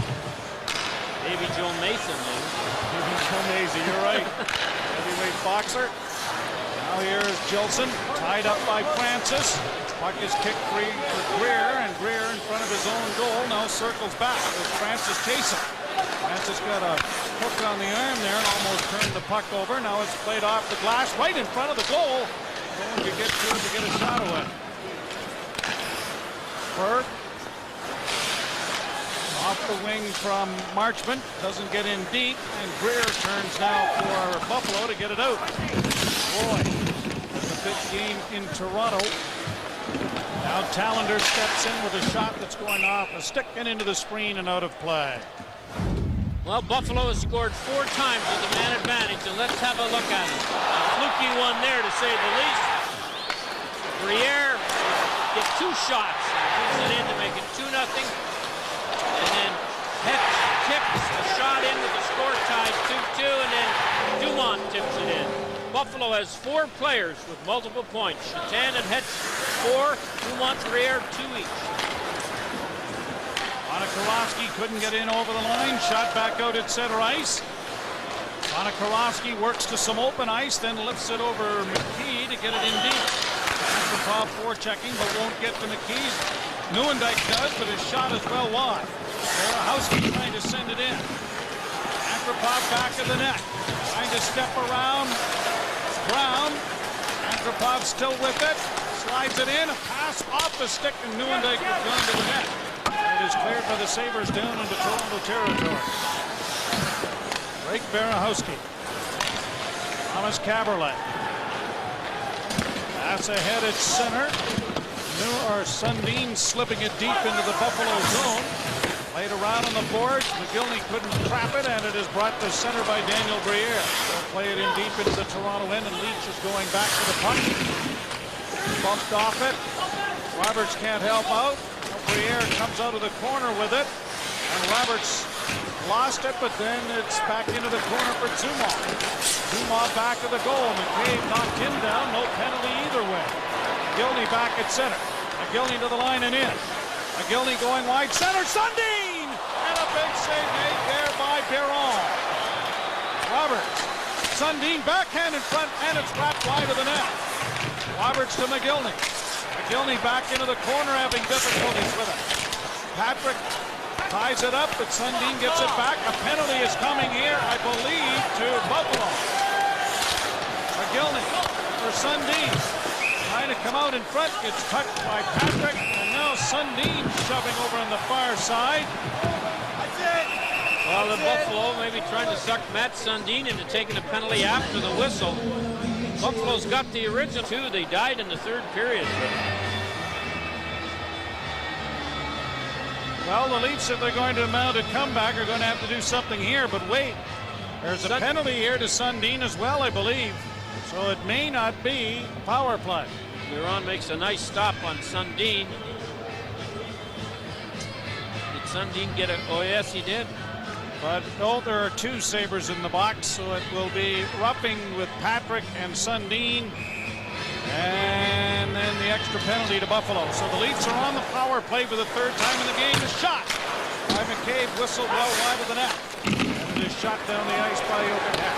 Maybe Joe Mason, maybe. Maybe Joe Mason, you're right. Heavyweight boxer. Now here's Jolson, tied up by Francis. Puck is kicked free for Greer, and Greer in front of his own goal now circles back as Francis chasing. Francis got a hook on the arm there and almost turned the puck over. Now it's played off the glass right in front of the goal. No one could get to it to get a shot away. Berg off the wing from Marchment, doesn't get in deep, and Greer turns now for Buffalo to get it out. Boy, that's a big game in Toronto. Now Tallender steps in with a shot that's going off a stick and into the screen and out of play. Well, Buffalo has scored 4 times with a man advantage, and let's have a look at it. A fluky one there, to say the least. Briere gets 2 shots, puts it in to make it 2-0, and then Hetch tips a shot in with the score tied 2-2, and then Dumont tips it in. Buffalo has 4 players with multiple points. Shatan and Hetch 4, Dumont, Briere 2 each. Monakorowski couldn't get in over the line. Shot back out at center ice. Monakorowski works to some open ice, then lifts it over McKee to get it in deep. Antropov forechecking, but won't get to McKee. Neuendijk does, but his shot is well wide. Berahowski trying to send it in. Antropov back of the net. Trying to step around Brown. Antropov still with it. Slides it in. A pass off the stick, and Neuendijk has gone to the net. It is cleared by the Sabres down into Toronto territory. Drake Berahowski. Thomas Caberlet. Pass ahead at center. Sundin slipping it deep into the Buffalo zone. Played around on the boards. McGillney couldn't trap it, and it is brought to center by Daniel Briere. They'll play it in deep into the Toronto end, and Leach is going back to the puck. Bumped off it. Roberts can't help out. Briere comes out of the corner with it, and Roberts lost it, but then it's back into the corner for Zuma. Zuma back of the goal. McCabe knocked him down. No penalty either way. McGillney back at center. McGillney to the line and in. McGillney going wide center. Sundin! And a big save made there by Biron. Roberts. Sundin backhand in front, and it's wrapped wide of the net. Roberts to McGillney. McGillney back into the corner, having difficulties with it. Patrick ties it up, but Sundin gets it back. A penalty is coming here, I believe, to Buffalo. McGillney for Sundin. Trying to come out in front, gets touched by Patrick, and now Sundin shoving over on the far side. Well, the Buffalo maybe trying to suck Matt Sundin into taking a penalty after the whistle. Buffalo's got the original too. They died in the third period. Well, the Leafs, if they're going to mount a comeback, are going to have to do something here. But wait, there's a penalty here to Sundin as well, I believe. So it may not be a power play. Biron makes a nice stop on Sundin. Did Sundin get it? Oh, yes, he did. But no, there are two Sabres in the box, so it will be roughing with Patrick and Sundin. And then the extra penalty to Buffalo. So the Leafs are on the power play for the third time in the game. A shot by McCabe, whistled well wide of the net. And it is shot down the ice by Jokic.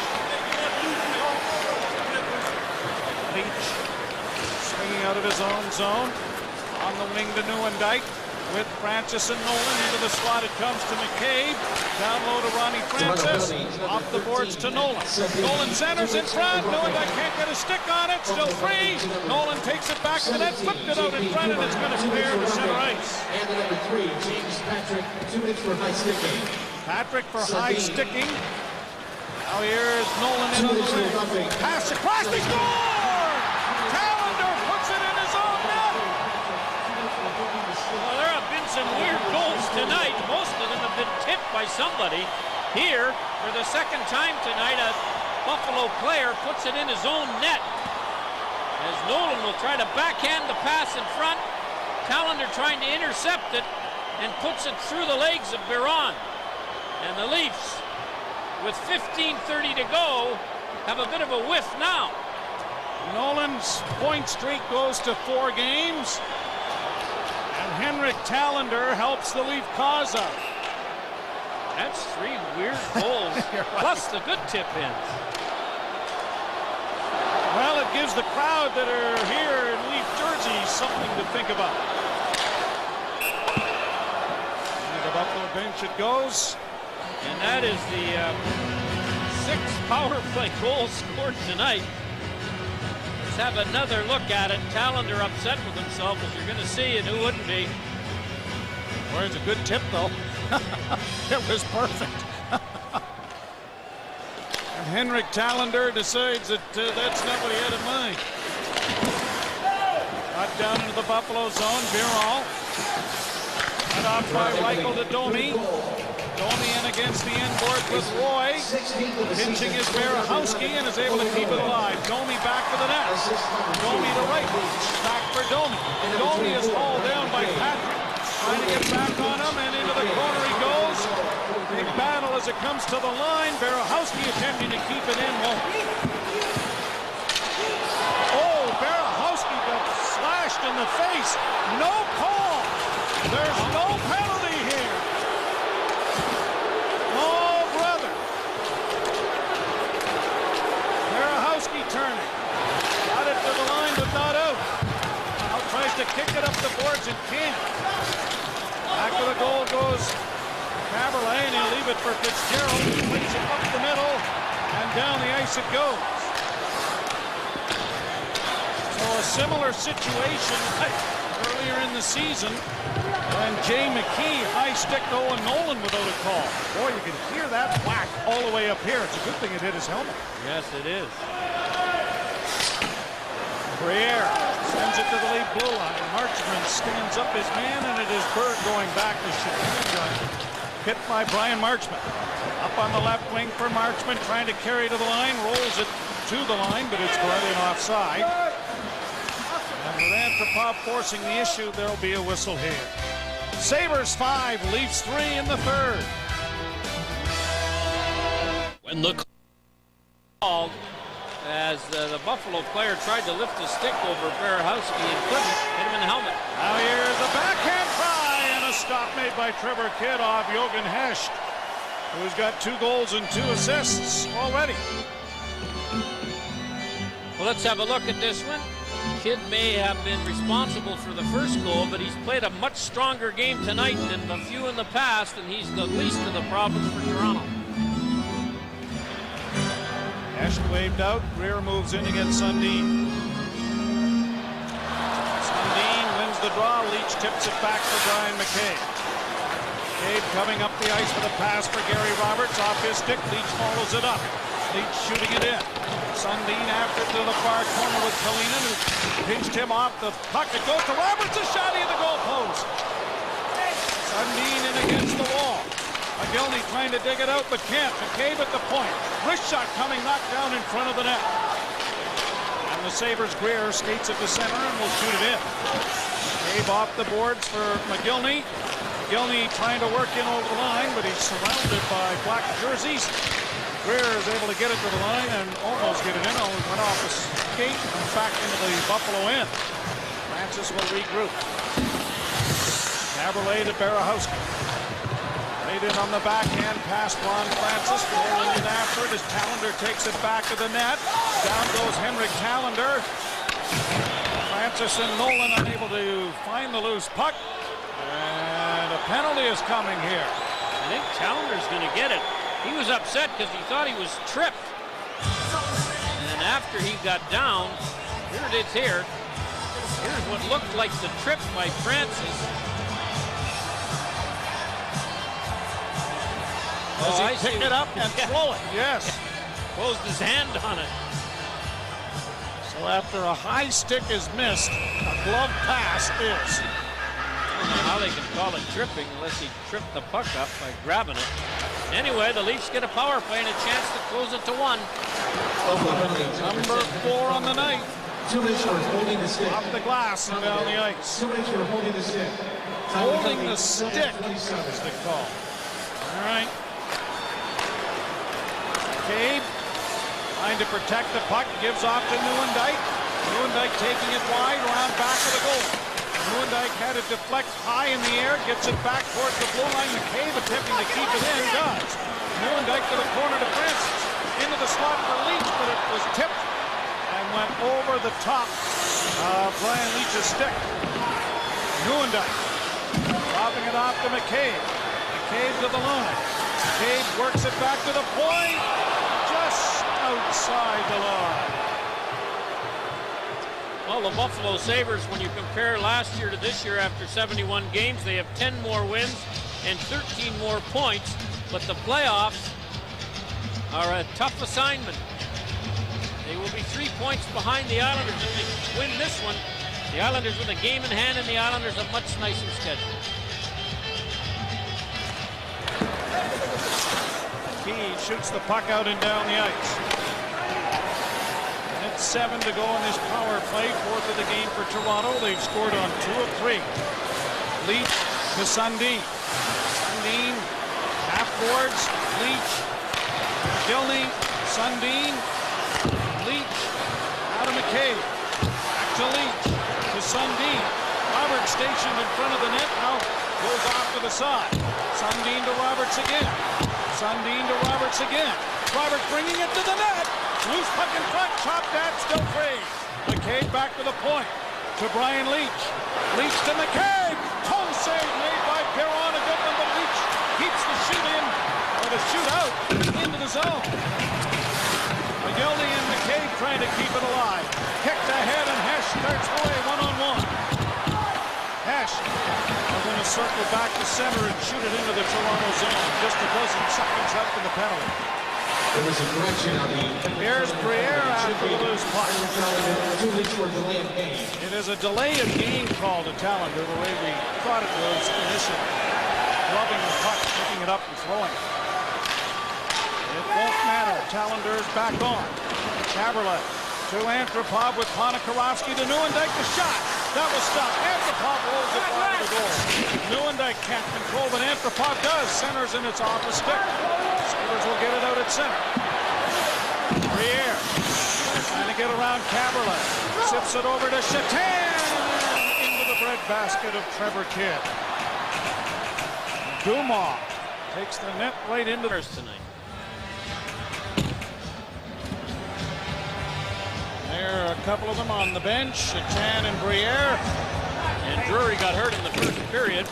Leach swinging out of his own zone. On the wing to Nieuwendyk. With Francis and Nolan into the slot, it comes to McCabe. Down low to Ronnie Francis. Off the boards to Nolan. Nolan centers in front. Nieuwendyk can't get a stick on it. Still free. Nolan takes it back to the net. Flipped it out in front, and it's going to clear to center ice. And the number 3, James Patrick, 2 minutes for high sticking. Patrick for high sticking. Now here's Nolan in on the wing. Pass across. They score! Tallender puts it in his own net. Well, there have been some weird goals tonight. Most of them have been tipped by somebody. Here, for the second time tonight, a Buffalo player puts it in his own net. As Nolan will try to backhand the pass in front. Tallender trying to intercept it and puts it through the legs of Biron. And the Leafs, with 15:30 to go, have a bit of a whiff now. Nolan's point streak goes to 4 games. And Henrik Tallender helps the Leaf cause up. That's 3 weird goals, plus the good tip-ins. Well, it gives the crowd that are here in Leaf jerseys something to think about. And the Buffalo bench it goes. And that is the 6th power play goal scored tonight. Let's have another look at it. Tallender upset with himself, as you're going to see, and who wouldn't be? Well, it's a good tip, though. It was perfect. And Henrik Tallender decides that that's not what he had in mind. Got down into the Buffalo zone. Biron. Cut off by Reichel to Domi. Domi in against the end board with Roy. Pinching is Berehowski and is able to keep it alive. Domi back to the net. Domi to Reichel. Back for Domi. Domi is hauled down by Patrick. Trying to get back on him, and into the corner he goes. Big battle as it comes to the line. Berehowski attempting to keep it in. Oh, Berehowski got slashed in the face. No call. There's no penalty here. Oh, brother. Berehowski turning. Got it to the line, but not out. Now tries to kick it up the boards and can't. Back to the goal goes Caberlet, and he'll leave it for Fitzgerald. He plays it up the middle, and down the ice it goes. So a similar situation earlier in the season when Jay McKee high-sticked Owen Nolan without a call. Boy, you can hear that whack all the way up here. It's a good thing it hit his helmet. Yes, it is. Briere sends it to the lead blue line. Marchman stands up his man, and it is Berg going back to Chicago. Hit by Brian Marchman. Up on the left wing for Marchman, trying to carry to the line. Rolls it to the line, but it's running offside. And with Antropov forcing the issue, there'll be a whistle here. Sabres 5, Leafs 3 in the third. When the call, as the Buffalo player tried to lift his stick over Berehowski and couldn't, hit him in the helmet. Now here's a backhand try and a stop made by Trevor Kidd off Jochen Hecht, who's got 2 goals and 2 assists already. Well, let's have a look at this one. Kidd may have been responsible for the first goal, but he's played a much stronger game tonight than a few in the past, and he's the least of the problems for Toronto. Hecht waved out. Greer moves in against Sundin. Sundin wins the draw. Leach tips it back to Brian McCabe. Gabe coming up the ice with a pass for Gary Roberts. Off his stick, Leach follows it up. Leach shooting it in. Sundin after to the far corner with Kalinin, who pinched him off the puck. It goes to Roberts, a shot in the goal post. Sundin in against the wall. McGillney trying to dig it out, but can't. McCabe at the point. Wrist shot coming, knocked down in front of the net. And the Sabres Greer skates at the center and will shoot it in. McCabe off the boards for McGillney. McGillney trying to work in over the line, but he's surrounded by black jerseys. Greer is able to get it to the line and almost get it in. Only went off the skate and back into the Buffalo end. Francis will regroup. Caberlet to Barahowski. Laid in on the backhand, past Ron Francis. Rolling in after it as Callender takes it back to the net. Down goes Henrik Callender. Francis and Nolan unable to find the loose puck. And a penalty is coming here. I think Callender's going to get it. He was upset because he thought he was tripped. And then after he got down, here it is here. Here's what looked like the trip by Francis. Does he pick it up and throw it? Yes. Closed his hand on it. So after a high stick is missed, a glove pass is. I don't know how they can call it tripping unless he tripped the puck up by grabbing it. Anyway, the Leafs get a power play and a chance to close it to 1. Number 4 on the night. Holding the stick. Off the glass and down the ice. Holding the stick. Holding the stick is the call. All right. Cade trying to protect the puck. Gives off to Nieuwendyk. Nieuwendyk taking it wide around back of the goal. Nieuwendyk had it deflect high in the air, gets it back towards the blue line. McCabe attempting to keep it in, does. Nieuwendyk to the corner to Francis. Into the slot for Leach, but it was tipped and went over the top of Brian Leach's stick. Nieuwendyk dropping it off to McCabe. McCabe to the line. McCabe works it back to the point, just outside the line. Well, the Buffalo Sabres, when you compare last year to this year after 71 games, they have 10 more wins and 13 more points, but the playoffs are a tough assignment. They will be 3 points behind the Islanders if they win this one. The Islanders with a game in hand, and the Islanders a much nicer schedule. Key shoots the puck out and down the ice. 7 to go in this power play, 4th of the game for Toronto. They've scored on 2 of 3. Leach to Sundin. Sundin, half boards, Leach, McGillney, Sundin, Leach, out of McCabe, back to Leach, to Sundin. Roberts stationed in front of the net, now goes off to the side. Sundin to Roberts again. Sundin to Roberts again. Roberts bringing it to the net. Loose puck in front, chopped at, still free. McCabe back to the point, to Brian Leach. Leach to McCabe. Home save made by Perron, a good one, but Leach keeps the shoot in, or the shoot out, into the zone. McGillney and McCabe trying to keep it alive. Kicked ahead, and Hesh starts away one-on-one. Hesh is going to circle back to center and shoot it into the Toronto zone. Just a dozen seconds left in the penalty. There was a correction on the... Here's Briere after the loose puck. 2 weeks for a delay of game. It is a delay of game call to Callender, the way we thought it was initially. Gloving the puck, picking it up and throwing it. It won't matter. Callender's back on. Caberlet to Antropov with Ponikarovsky to Nieuwendyk. The shot. That was stopped. Antropov rolls it wide of the goal. Nieuwendyk can't control, but Antropov does. Centers and it's off the stick. Sabres will get it out at center. Briere trying to get around Caberlet. Sips it over to Chatan. Into the breadbasket of Trevor Kidd. Dumas takes the net right into the tonight. There are a couple of them on the bench, Chatan and Briere. And Drury got hurt in the first period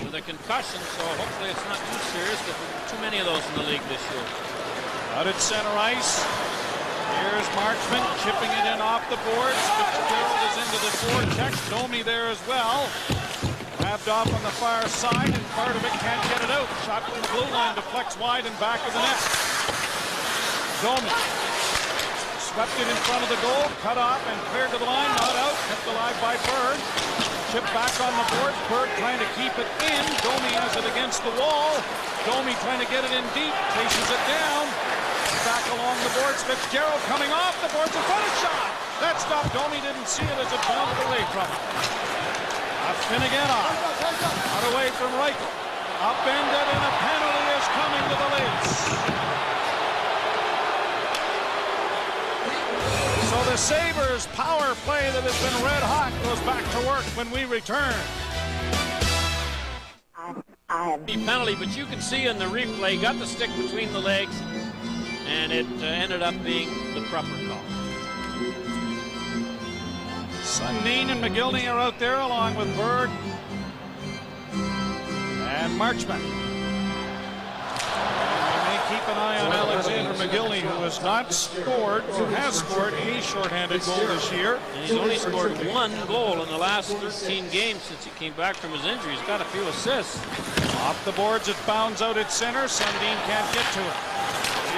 with a concussion, so hopefully it's not too serious, because there are too many of those in the league this year. Out at center ice. Here's Marchment chipping it in off the boards. Fitzgerald is into the forecheck. Domi there as well. Grabbed off on the far side, and part of it can't get it out. Shot from the blue line, deflects wide and back of the net. Domi swept it in front of the goal, cut off and cleared to the line, not out, kept alive by Bird. Chip back on the board, Bird trying to keep it in. Domi has it against the wall. Domi trying to get it in deep, chases it down. Back along the boards, Fitzgerald coming off the boards, a front shot. That stopped. Domi didn't see it as it bounded away from him. Finneganov, out away from Reichel. Upended, and a penalty is coming to the Leafs. So the Sabres' power play that has been red hot goes back to work when we return. Penalty, but you can see in the replay, got the stick between the legs, and it ended up being the proper call. Sundin and McGillney are out there along with Berg and Marchment. We may keep an eye on Alexander McGillney, who has not scored, who has scored a shorthanded goal this year. And he's only scored one goal in the last 13 games since he came back from his injury. He's got a few assists. Off the boards, it bounds out at center. Sundin can't get to it.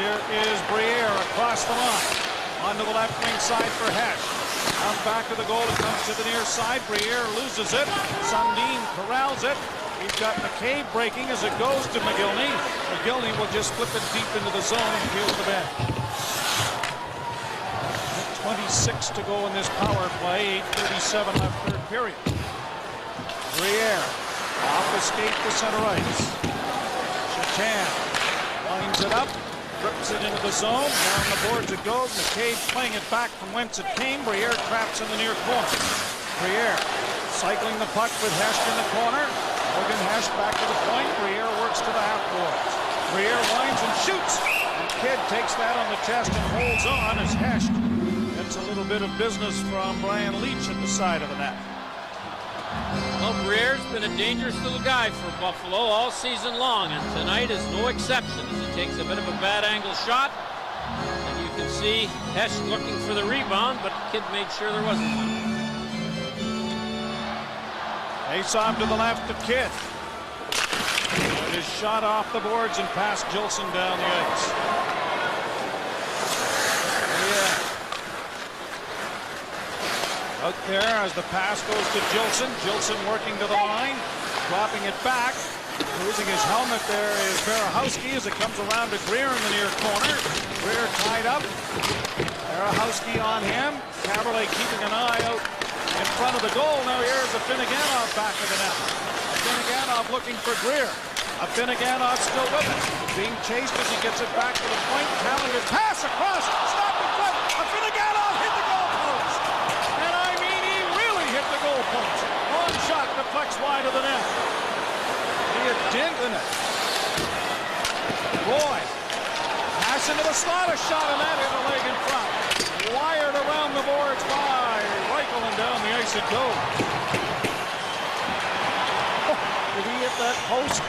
Here is Briere across the line. Onto the left wing side for Hesh. Out back of the goal, it comes to the near side. Briere loses it. Sundin corrals it. We've got McCabe breaking as it goes to McGillney. McGillney will just flip it deep into the zone and peel the bench. 26 to go in this power play. 8:37 left, third period. Briere off the skate to center ice. Chatan lines it up. Rips it into the zone. Down the boards it goes. McCabe playing it back from whence it came. Briere traps in the near corner. Briere cycling the puck with Hesh in the corner. Logan Hesh back to the point. Briere works to the half boards. Briere winds and shoots. And Kidd takes that on the chest and holds on as Hesh gets a little bit of business from Brian Leach at the side of the net. Well, Briere's been a dangerous little guy for Buffalo all season long, and tonight is no exception as he takes a bit of a bad angle shot. And you can see Hesh looking for the rebound, but Kidd made sure there wasn't one. Face off to the left of Kidd. It is shot off the boards and past Gilson down the ice. Yeah. Out there as the pass goes to Gilson. Gilson working to the line, dropping it back. Losing his helmet there is Berahowski as it comes around to Greer in the near corner. Greer tied up. Berahowski on him. Caberlet keeping an eye out in front of the goal. Now here's a Finneganov back of the net. Finneganov looking for Greer. Finneganov still with it. Being chased as he gets it back to the point. Talented pass across. Stop the foot. Finneganov hit the goal post. And I mean, he really hit the goal post. One shot deflects wide of the net. He had dinted it. Roy. Pass into the slot. A shot and that hit a leg in front. Wired around the boards by Reichel and down the ice it goes. Did he hit that post?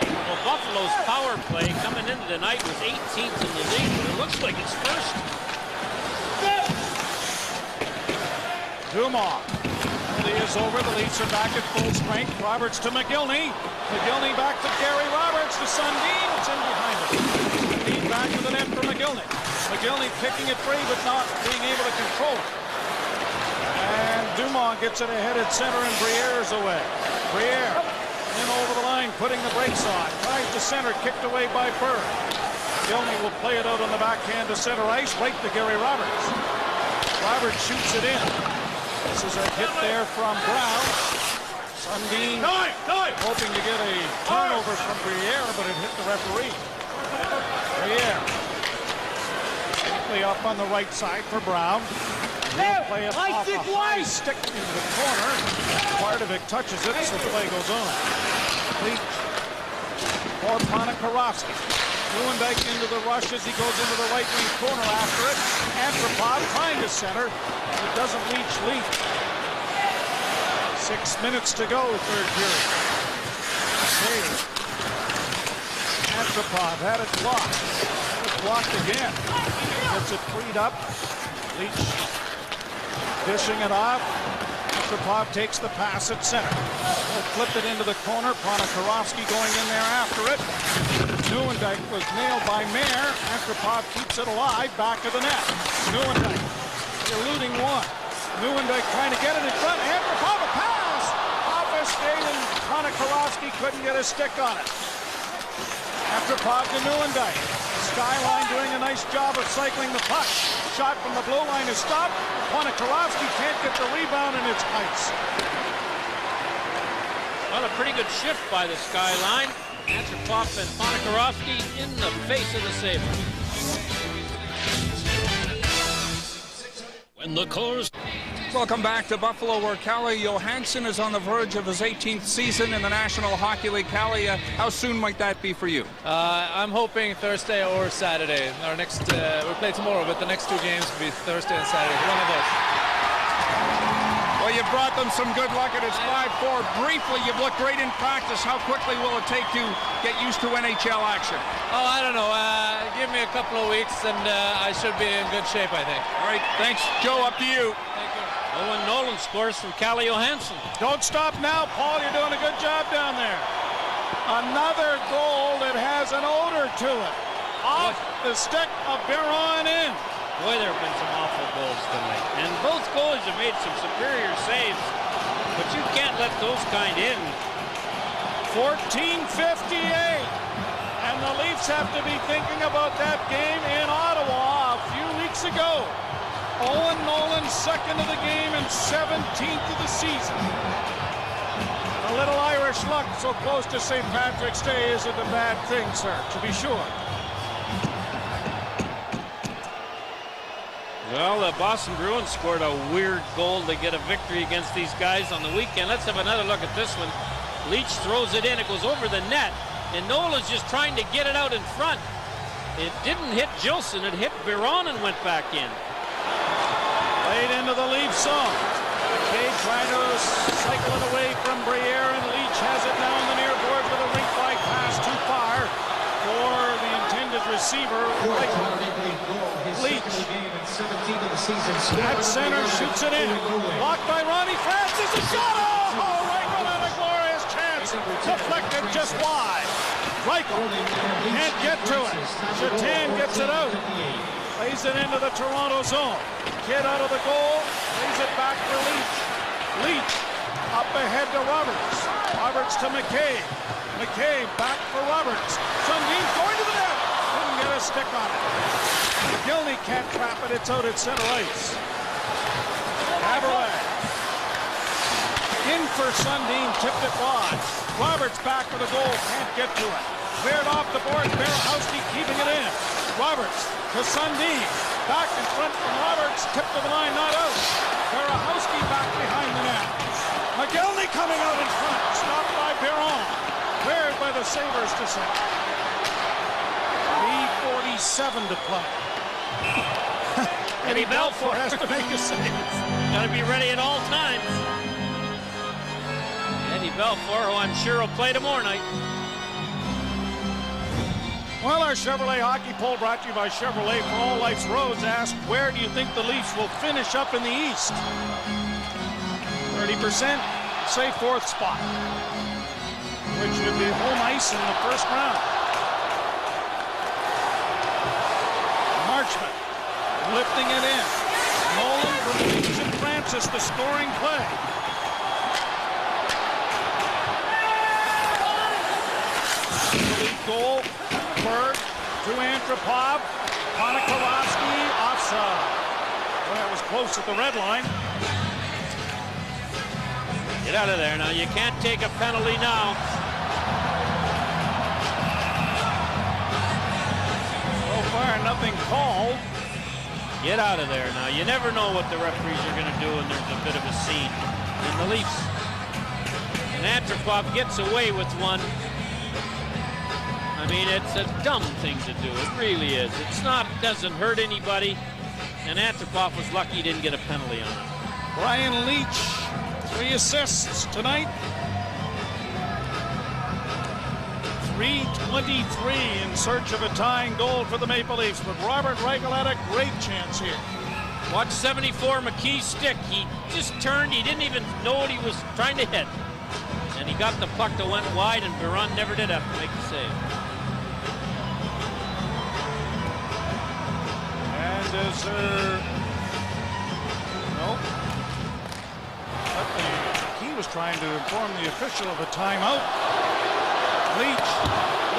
Well, Buffalo's power play coming into tonight was 18th in the league, but it looks like it's first. Dumas. Penalty is over. The Leafs are back at full strength. Roberts to McGillney. McGillney back to Gary Roberts to Sundin. It's in behind him. Sundin back to the net for McGillney. McGillney picking it free but not being able to control it. And Dumas gets it ahead at center and Briere's away. Briere in over the line, putting the brakes on. Tries to center, kicked away by Berg. McGillney will play it out on the backhand to center ice, right to Gary Roberts. Roberts shoots it in. This is a hit there from Brown. Sundin hoping to get a turnover from Briere, but it hit the referee. Briere. Quickly up on the right side for Brown. He'll play it off a high stick into the corner. Bardovic touches it, so the play goes on. Leach for Ponikarovsky. Lewandijk into the rush as he goes into the right wing corner after it. Antropov trying to center. It doesn't reach Leach. 6 minutes to go, third period. Okay. Antropov had it blocked. It's blocked again. Gets it freed up. Leach dishing it off. Antropov takes the pass at center. Flipped it into the corner. Ponikarovsky going in there after it. Nieuwendyk was nailed by Mayer. Antropov keeps it alive, back of the net. Nieuwendyk eluding one. Nieuwendyk trying to get it in front. Antropov, a pass! Off his skate, and Ponikarovsky couldn't get a stick on it. Antropov to Nieuwendyk. Skyline doing a nice job of cycling the puck. Shot from the blue line is stopped. Ponikarovsky can't get the rebound, and it's ice. Well, a pretty good shift by the Skyline. Antropov and Ponikarovsky in the face of the Sabres. When the Coors... Welcome back to Buffalo, where Calle Johansson is on the verge of his 18th season in the National Hockey League. Calle, how soon might that be for you? I'm hoping Thursday or Saturday. Our next, we play tomorrow, but the next two games will be Thursday and Saturday. One of those. Well, you brought them some good luck, and it's 5-4. Briefly, you've looked great in practice. How quickly will it take to get used to NHL action? Oh, I don't know. Give me a couple of weeks, and I should be in good shape, I think. All right, thanks. Joe, up to you. Thank you. Owen Nolan scores from Calle Johansson. Don't stop now, Paul. You're doing a good job down there. Another goal that has an odor to it. Off the stick of Biron in. Boy, there have been some awful goals tonight. And both goalies have made some superior saves. But you can't let those kind in. 14:58. And the Leafs have to be thinking about that game in Ottawa a few weeks ago. Owen Nolan, second of the game and 17th of the season. A little Irish luck so close to St. Patrick's Day isn't a bad thing, sir, to be sure. Well, the Boston Bruins scored a weird goal to get a victory against these guys on the weekend. Let's have another look at this one. Leach throws it in. It goes over the net. And Nolan's just trying to get it out in front. It didn't hit Gilson. It hit Biron and went back in. Played into the Leaf zone. McKay trying to cycle it away from Briere, and Leach has it down the near boards with a rink-wide pass too far for the intended receiver. Leach at center, shoots it in. Blocked by Ronnie Francis. A shot! Oh, Reichel had a glorious chance. Deflected just wide. Reichel can't get to it. Shatan gets it out. Plays it into the Toronto zone. Kid out of the goal. Plays it back for Leach. Leach up ahead to Roberts. Roberts to McKay. McKay back for Roberts. Sundin going to the net. Couldn't get a stick on it. McGillney can't trap it. It's out at center ice. Haberle. In for Sundin. Tipped it wide. Roberts back for the goal. Can't get to it. Cleared off the board. Berehowski keeping it in. Roberts to Sundin. Back in front from Roberts. Tipped to the line. Not out. Berehowski back behind the net. McGillney coming out in front. Stopped by Biron. Cleared by the Sabres to center. 3:47 to play. Eddie Belfour has to make a save. Got to be ready at all times. Eddie Belfour, who I'm sure will play tomorrow night. Well, our Chevrolet hockey poll brought to you by Chevrolet for all life's roads asked, where do you think the Leafs will finish up in the East? 30% say fourth spot, which would be home ice in the first round. Marchment lifting it in. Nolan from Leach and Francis, the scoring play. Lead goal. Berg to Antropov. Ponikarovsky offside. Well, that was close at the red line. Get out of there now. You can't take a penalty now. So far, nothing called. Get out of there now. You never know what the referees are going to do when there's a bit of a scene. And the Leafs. And Antropov gets away with one. I mean, it's a dumb thing to do. It really is. It's not, doesn't hurt anybody. And Antropov was lucky he didn't get a penalty on it. Brian Leach, 3 assists tonight. 3:23 in search of a tying goal for the Maple Leafs. But Robert Reichel had a great chance here. Watch 74, McKee's stick. He just turned. He didn't even know what he was trying to hit. And he got the puck that went wide, and Biron never did have to make the save. And is there... Nope. He was trying to inform the official of a timeout. Leach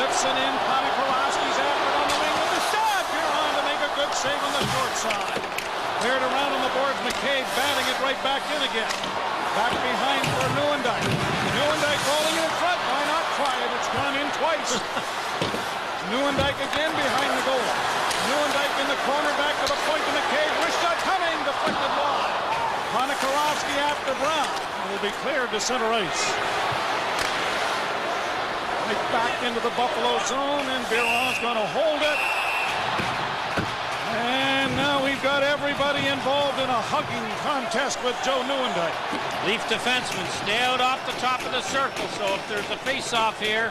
lifts it in. Konikoraski's after it on the wing with the shot. Biron to make a good save on the short side. Cleared around on the boards. McCabe batting it right back in again. Back behind for Nieuwendyk. Nieuwendyk rolling in front. Why not try it? It's gone in twice. Nieuwendyk again behind the goal. Nieuwendyk in the corner, back to the point to McCabe. Wrist shot coming. Deflected wide. Konikoraski after Brown. Will be cleared to center ice. Right back into the Buffalo zone, and Biron's going to hold it. And now we've got everybody involved in a hugging contest with Joe Nieuwendyk. Leaf defensemen stay out off the top of the circle, so if there's a face-off here,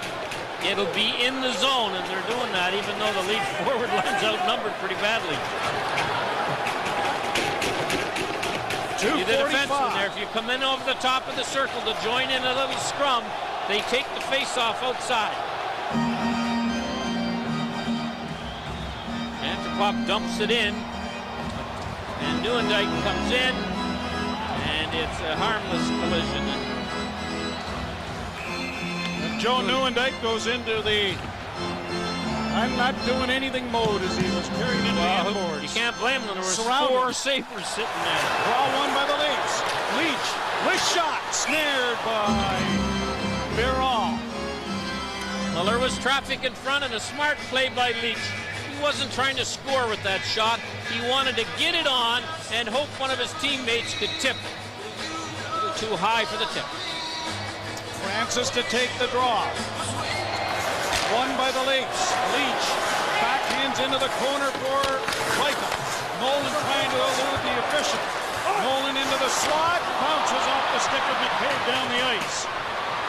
it'll be in the zone, and they're doing that even though the Leaf forward line's outnumbered pretty badly. You the defenseman there, if you come in over the top of the circle to join in a little scrum, they take the face-off outside. Antipop dumps it in, and Nieuwendyk comes in, and it's a harmless collision. And Joe Nieuwendyk goes into the I'm not doing anything mode as he was carried into the boards. You can't blame them. There was 4 Sabres sitting there. Draw one by the Leafs. Leach, wrist shot, snared by Biron. Well, there was traffic in front and a smart play by Leach. He wasn't trying to score with that shot. He wanted to get it on and hope one of his teammates could tip it. A little too high for the tip. Francis to take the draw. Won by the Leafs. Leach backhands into the corner for Reichel. Nolan trying to elude the official. Nolan into the slot. Bounces off the stick of McCabe down the ice.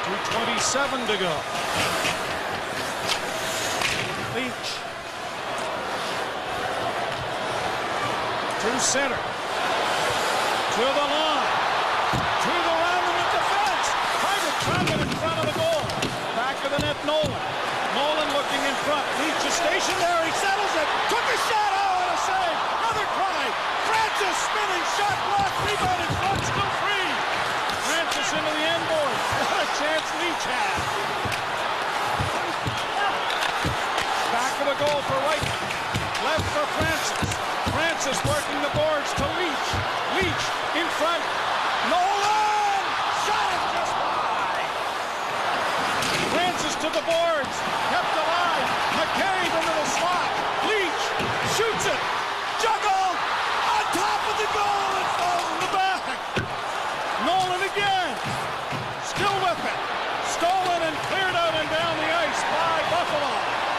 2:27 to go. Leach. To center. To the line. To the round of the defense. Trying to trap it in front of the goal. Back of the net, Nolan. Nolan looking in front. Leach is stationed there. He settles it. Took a shot. Oh, and a save. Another try. Francis spinning shot block. Rebound in front. Still free. Francis into the end board. What a chance Leach had. Back of the goal for White. Left for Francis. Francis working the boards to Leach. Leach in front. Nolan! Shot it just wide. Francis to the boards. Kept alive. McCabe into the slot. Leach shoots it. Juggled on top of the goal and falls in the back. Nolan again. Still with it. Stolen and cleared out and down the ice by Buffalo.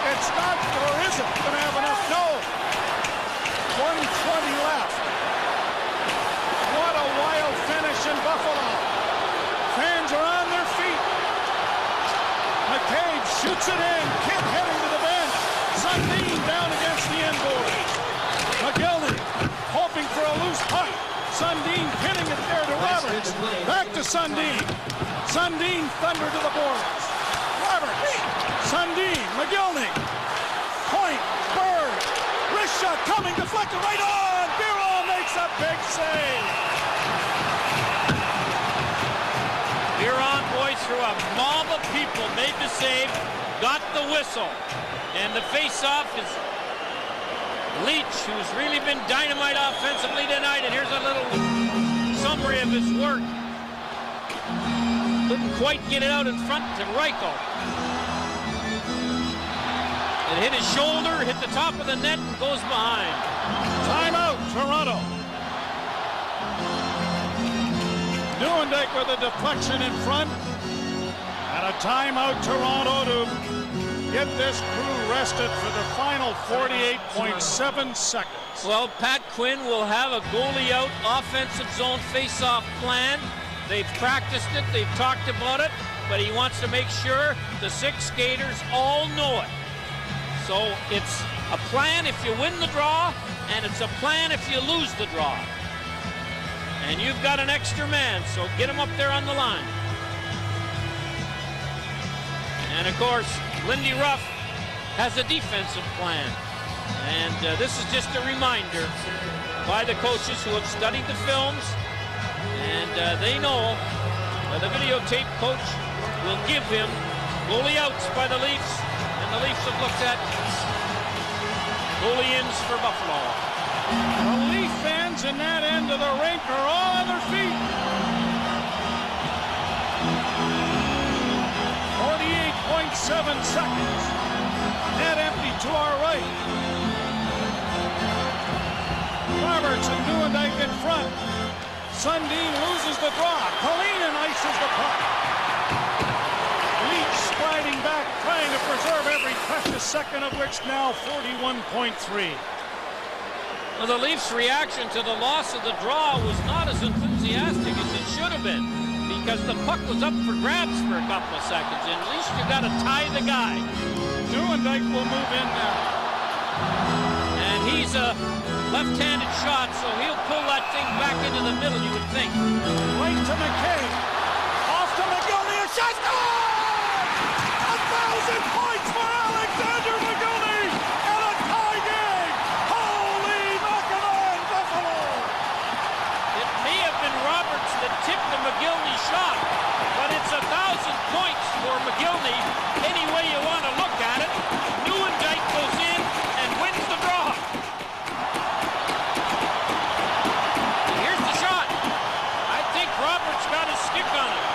It's not, or is it, going to have enough? No. 1:20 left. What a wild finish in Buffalo. Fans are on their feet. McCabe shoots it in. Kidd heading to the bench. Sundin down against the end board. McGillney hoping for a loose puck. Sundin pinning it there to Roberts. Back to Sundin. Sundin thunder to the boards. Roberts. Sundin. McGillney. Point. Bird. Wrist shot coming. Deflected right on. Biron makes a big save. Biron, boys, through a mob of people, made the save, got the whistle. And the face-off is Leach, who's really been dynamite offensively tonight. And here's a little summary of his work. Couldn't quite get it out in front to Reichel. It hit his shoulder, hit the top of the net, and goes behind. Timeout, Toronto. Nieuwendyk with a deflection in front. And a timeout, Toronto, to get this crew rested for the final 48.7 seconds. Well, Pat Quinn will have a goalie out offensive zone face-off plan. They've practiced it, they've talked about it, but he wants to make sure the 6 skaters all know it. So it's a plan if you win the draw, and it's a plan if you lose the draw. And you've got an extra man, so get him up there on the line. And of course, Lindy Ruff has a defensive plan. And this is just a reminder by the coaches who have studied the films, and they know that the videotape coach will give him goalie outs by the Leafs, and the Leafs have looked at goalie ins for Buffalo. The Leaf fans in that end of the rink are all on their feet. 48.7 seconds. Net empty to our right. Roberts and Nieuwendyk in front. Sundin loses the draw. Kalinin ices the puck. Leach sliding back, trying to preserve every precious second of which now 41.3. Well, the Leafs' reaction to the loss of the draw was not as enthusiastic as it should have been, because the puck was up for grabs for a couple of seconds, and at least you got to tie the guy. Nieuwendyk will move in now. And he's a left-handed shot, so he'll pull that thing back into the middle, you would think. Right to McKay. Off to McGillney. A shot! Score! 1,000 points for Alexander McGillney! And a tie game! Holy Mackinac, Buffalo! It may have been Roberts that tipped the McGillney shot, but it's 1,000 points for McGillney. Any way you want to look at it. Nieuwendyk goes in and wins the draw. Here's the shot. I think Roberts got his stick on it.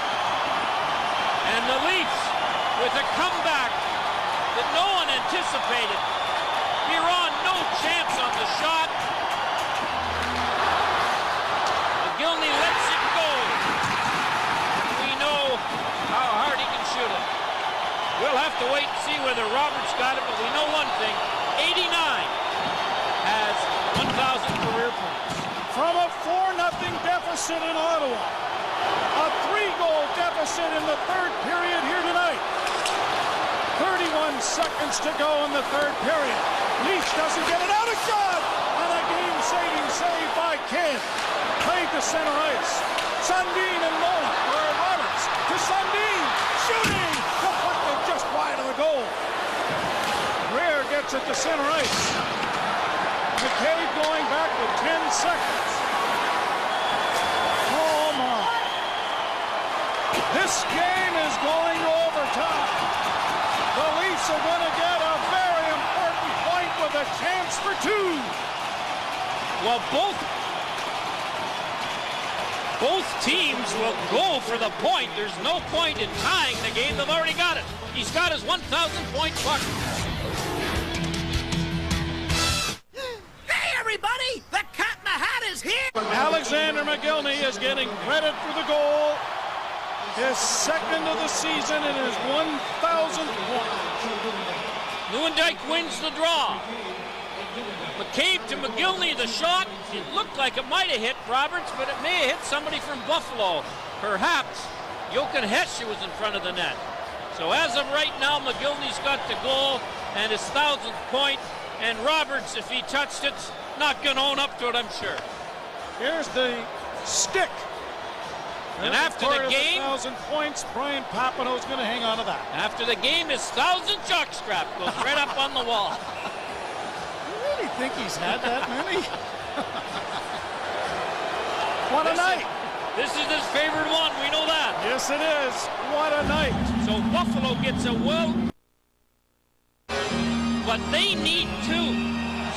And the Leafs, with a comeback that no one anticipated. Huron, no chance on the shot. McGillney lets it go. We know how hard he can shoot it. We'll have to wait and see whether Roberts got it, but we know one thing. 89 has 1,000 career points. From a 4-0 deficit in Ottawa. A 3-goal deficit in the third period here tonight. 31 seconds to go in the third period. Leach doesn't get it out. A shot! And a game-saving save by Kidd. Played to center ice. Sundin and Nola. Or Roberts to Sundin. Shooting! Deflected just wide of the goal. Greer gets it to center ice. McCabe going back with 10 seconds. Oh my. This game is going to overtime. The Leafs are going to get a very important point with a chance for 2. Well, both teams will go for the point. There's no point in tying the game. They've already got it. He's got his 1,000-point puck. Hey, everybody! The Cat in the Hat is here! Alexander McGillney is getting credit for the goal. His second of the season and his 1,000th point. Nieuwendyk wins the draw. McCabe to McGillney, the shot. It looked like it might have hit Roberts, but it may have hit somebody from Buffalo. Perhaps Jochen Hesse was in front of the net. So as of right now, McGillney's got the goal and his 1,000th point. And Roberts, if he touched it, not going to own up to it, I'm sure. Here's the stick. And after the game, 1,000 points, Brian Papineau's going to hang on to that. After the game, his 1,000 jockstrap goes right up on the wall. You really think he's had that many? What a night! This is his favorite one. We know that. Yes, it is. What a night! So Buffalo gets a but they need 2.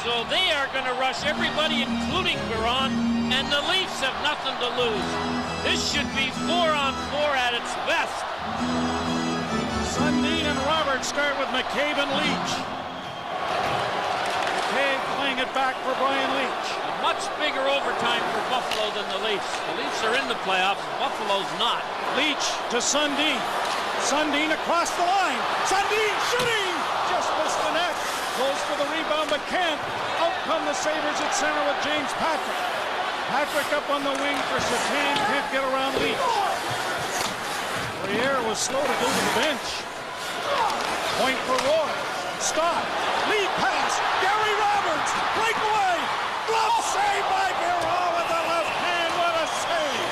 So they are going to rush everybody, including Huron, and the Leafs have nothing to lose. This should be 4-on-4 at its best. Sundin and Roberts start with McCabe and Leach. McCabe playing it back for Brian Leach. A much bigger overtime for Buffalo than the Leafs. The Leafs are in the playoffs. Buffalo's not. Leach to Sundin. Sundin across the line. Sundin shooting! Just missed the net. Goes for the rebound, but can't. Out come the Sabres at center with James Patrick. Patrick up on the wing for Sertan. Can't get around Leach. Briere was slow to go to the bench. Point for Roy. Stop. Lead pass. Gary Roberts. Breakaway. Glove save by Biron with the left hand. What a save.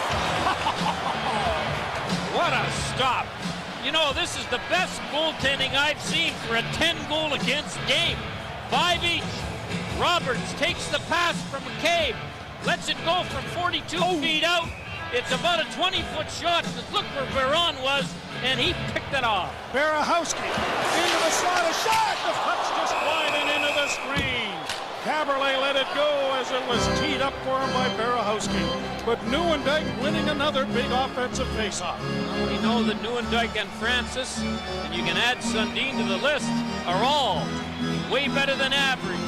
What a stop. You know, this is the best goaltending I've seen for a 10-goal against game. 5 each. Roberts takes the pass from McCabe. Lets it go from 42 feet out. It's about a 20-foot shot. Look where Biron was, and he picked it off. Berehowski into the slot. A shot. The puck's just wide and into the screen. Caberlet let it go as it was teed up for him by Berehowski. But Nieuwendyk winning another big offensive faceoff. We know that Nieuwendyk and Francis, and you can add Sundin to the list, are all way better than average.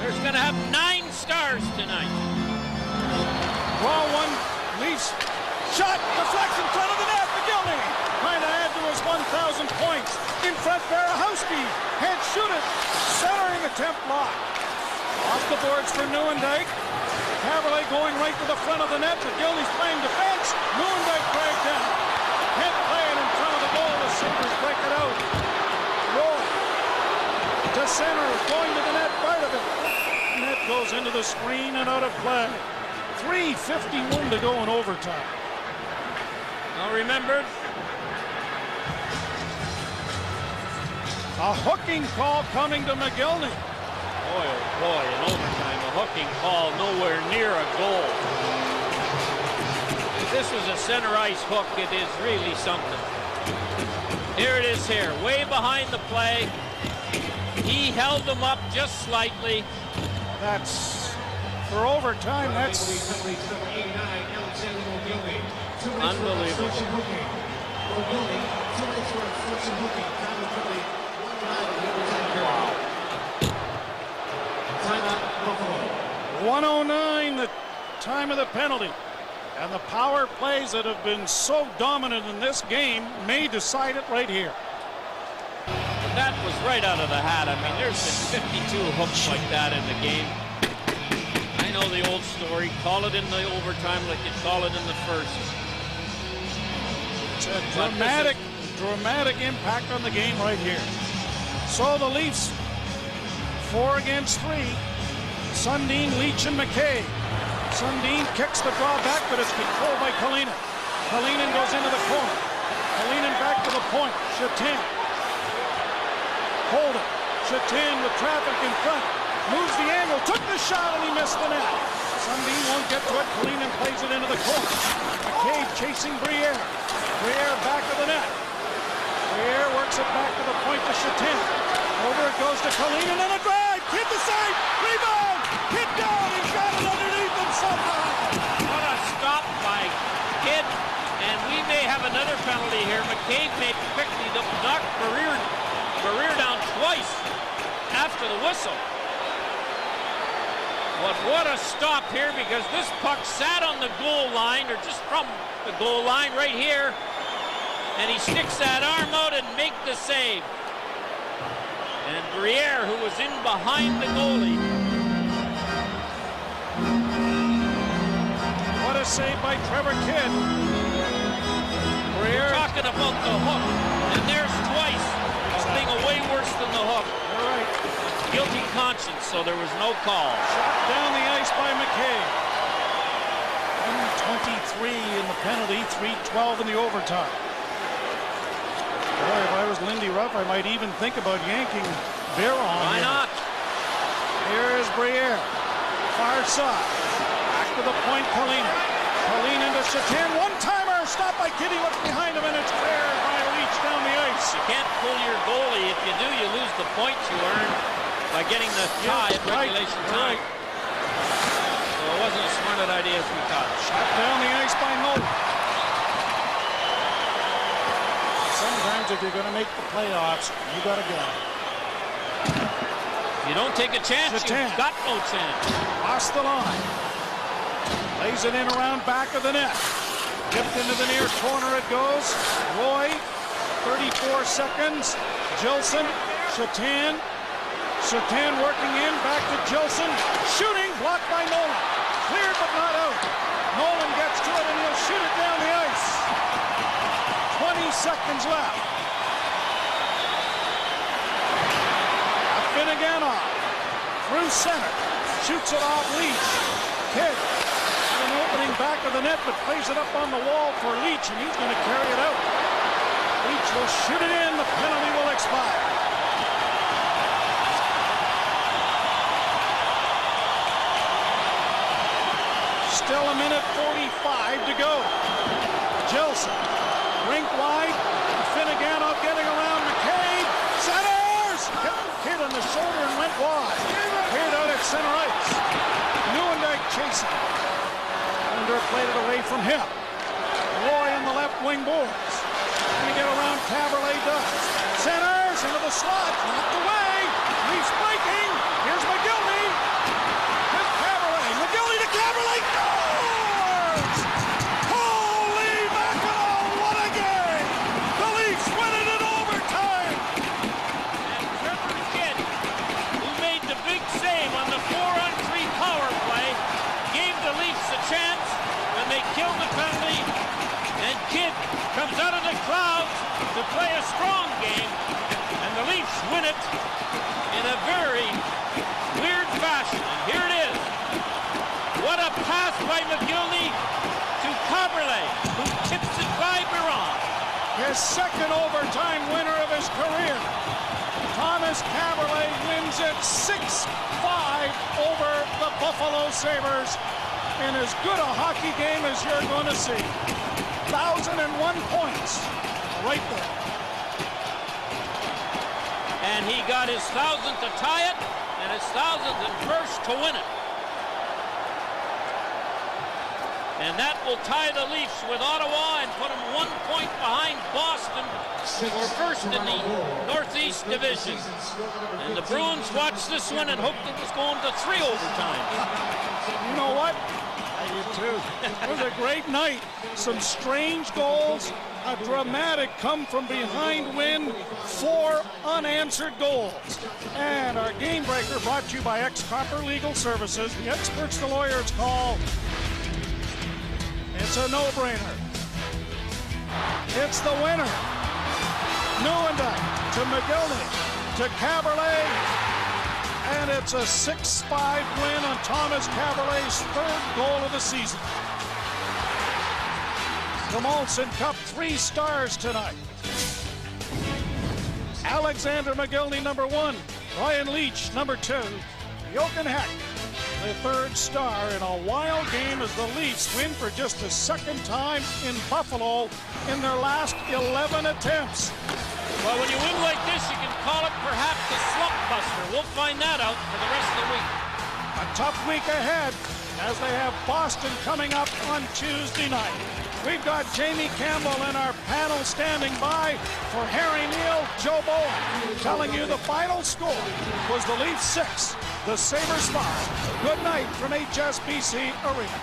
There's going to have 9 stars tonight. Draw one. Leafs. Shot. Deflects in front of the net. McGillney trying to add to his 1,000 points. In front, Berehowski. Head shoot it. Centering attempt blocked. Off the boards for Nieuwendyk. Caberlet going right to the front of the net. McGillney's playing defense. Nieuwendyk dragged down. Can't play it in front of the goal. The Sabres break it out. Roll. To center. Going to the net. Part of it. Net goes into the screen and out of play. 3:51 to go in overtime. Now remember, a hooking call coming to McGillney. Boy, oh boy, in overtime, a hooking call nowhere near a goal. If this was a center ice hook, it is really something. Here it is here, way behind the play. He held them up just slightly. That's, for overtime, that's unbelievable. 1:09, the time of the penalty. And the power plays that have been so dominant in this game may decide it right here. But that was right out of the hat. I mean, there's been 52 hooks like that in the game. I know the old story. Call it in the overtime like you call it in the first. It's a dramatic impact on the game right here. So the Leafs, 4 against 3. Sundin, Leach, and McKay. Sundin kicks the draw back, but it's controlled by Kalinin. Kalinin goes into the corner. Kalinin back to the point. Chatin. Hold it. Chatin with traffic in front. Moves the angle. Took the shot, and he missed the net. Sundin won't get to it. Kalinin plays it into the corner. McCabe chasing Briere. Briere back of the net. Briere works it back to the point to Chatin. Over it goes to Kalinin, and a drive. Hit the side. Rebound. Hit down. He's got it underneath him somehow. What a stop by Kidd. And we may have another penalty here. McCabe may quickly knock Briere down twice after the whistle. But what a stop here, because this puck sat on the goal line, or just from the goal line right here. And he sticks that arm out and make the save. And Briere, who was in behind the goalie. What a save by Trevor Kidd. Briere talking about the hook. And there's twice. Something way worse than the hook. You're right. Guilty conscience, so there was no call. Shot down the ice by McCabe. 1:23 in the penalty, 3:12 in the overtime. Boy, if I was Lindy Ruff, I might even think about yanking Biron. Why not? Here is Briere. Far side. Back to the point, Kalinin. Kalinin to Chatin. One-timer. Stop by Kitty. Looks behind him, and it's cleared by Leach down the ice. You can't pull your goalie. If you do, you lose the points you earn by getting the tie at regulation time. Right. So it wasn't as smart an idea as we thought. Shot down the ice by Nolan. Sometimes if you're going to make the playoffs, you got to go. You don't take a chance, you've got no chance. Lost the line. Lays it in around back of the net. Tipped into the near corner it goes. Roy, 34 seconds. Gilson, Chatin. Chatin working in, back to Gilson. Shooting, blocked by Nolan. Cleared but not out. Nolan gets to it and he'll shoot it down the ice. 20 seconds left. Finneganoff through center. Shoots it off Leach. Kidd. An opening back of the net, but plays it up on the wall for Leach, and he's going to carry it out. Leach will shoot it in. The penalty will expire. Still a minute 45 to go. Gilson, rink wide. Finneganoff getting around McCabe. Centers! Hit Kidd on the shoulder and went wide. Cleared out at center ice. Nieuwendyk chasing. Under played it away from him. Roy in the left wing boards. Trying to get around Caberlet does. Centers into the slot. Knocked away. Leafs breaking. Here's McGillney. With Caberlet. McGillney to Caberlet. Scores! Holy mackerel! What a game! The Leafs win it in overtime. And Trevor Kidd, who made the big save on the 4-on-3 power play, gave the Leafs a chance when they killed the penalty. And Kidd comes out of the clouds to play a strong game, and the Leafs win it in a very weird fashion. And here it is. What a pass by McGillney to Caberlet, who tips it by Biron. His second overtime winner of his career. Thomas Caberlet wins it 6-5 over the Buffalo Sabres in as good a hockey game as you're going to see. 1,001 points right there. And he got his 1,000th to tie it and his 1,001st to win it. And that will tie the Leafs with Ottawa and put them 1 point behind Boston for first in the Northeast Division. And the Bruins watched this one and hoped it was going to 3 overtimes. You know what? I did too. It was a great night. Some strange goals, a dramatic come from behind win, 4 unanswered goals. And our game breaker brought to you by X-Copper Legal Services. The experts, the lawyers call. It's a no-brainer. It's the winner. Nieuwendyk to McGillney to Caberlet. And it's a 6-5 win on Thomas Caberlet's 3rd goal of the season. The Molson Cup 3 stars tonight. Alexander McGillney, number 1. Ryan Leach, number 2. Jochen Heck, the 3rd star in a wild game as the Leafs win for just the 2nd time in Buffalo in their last 11 attempts. Well, when you win like this, you can call it perhaps a slump buster. We'll find that out for the rest of the week. A tough week ahead as they have Boston coming up on Tuesday night. We've got Jamie Campbell in our panel standing by for Harry Neal, Joe Bowen, telling you the final score was the Leafs 6, the Sabres 5. Good night from HSBC Arena.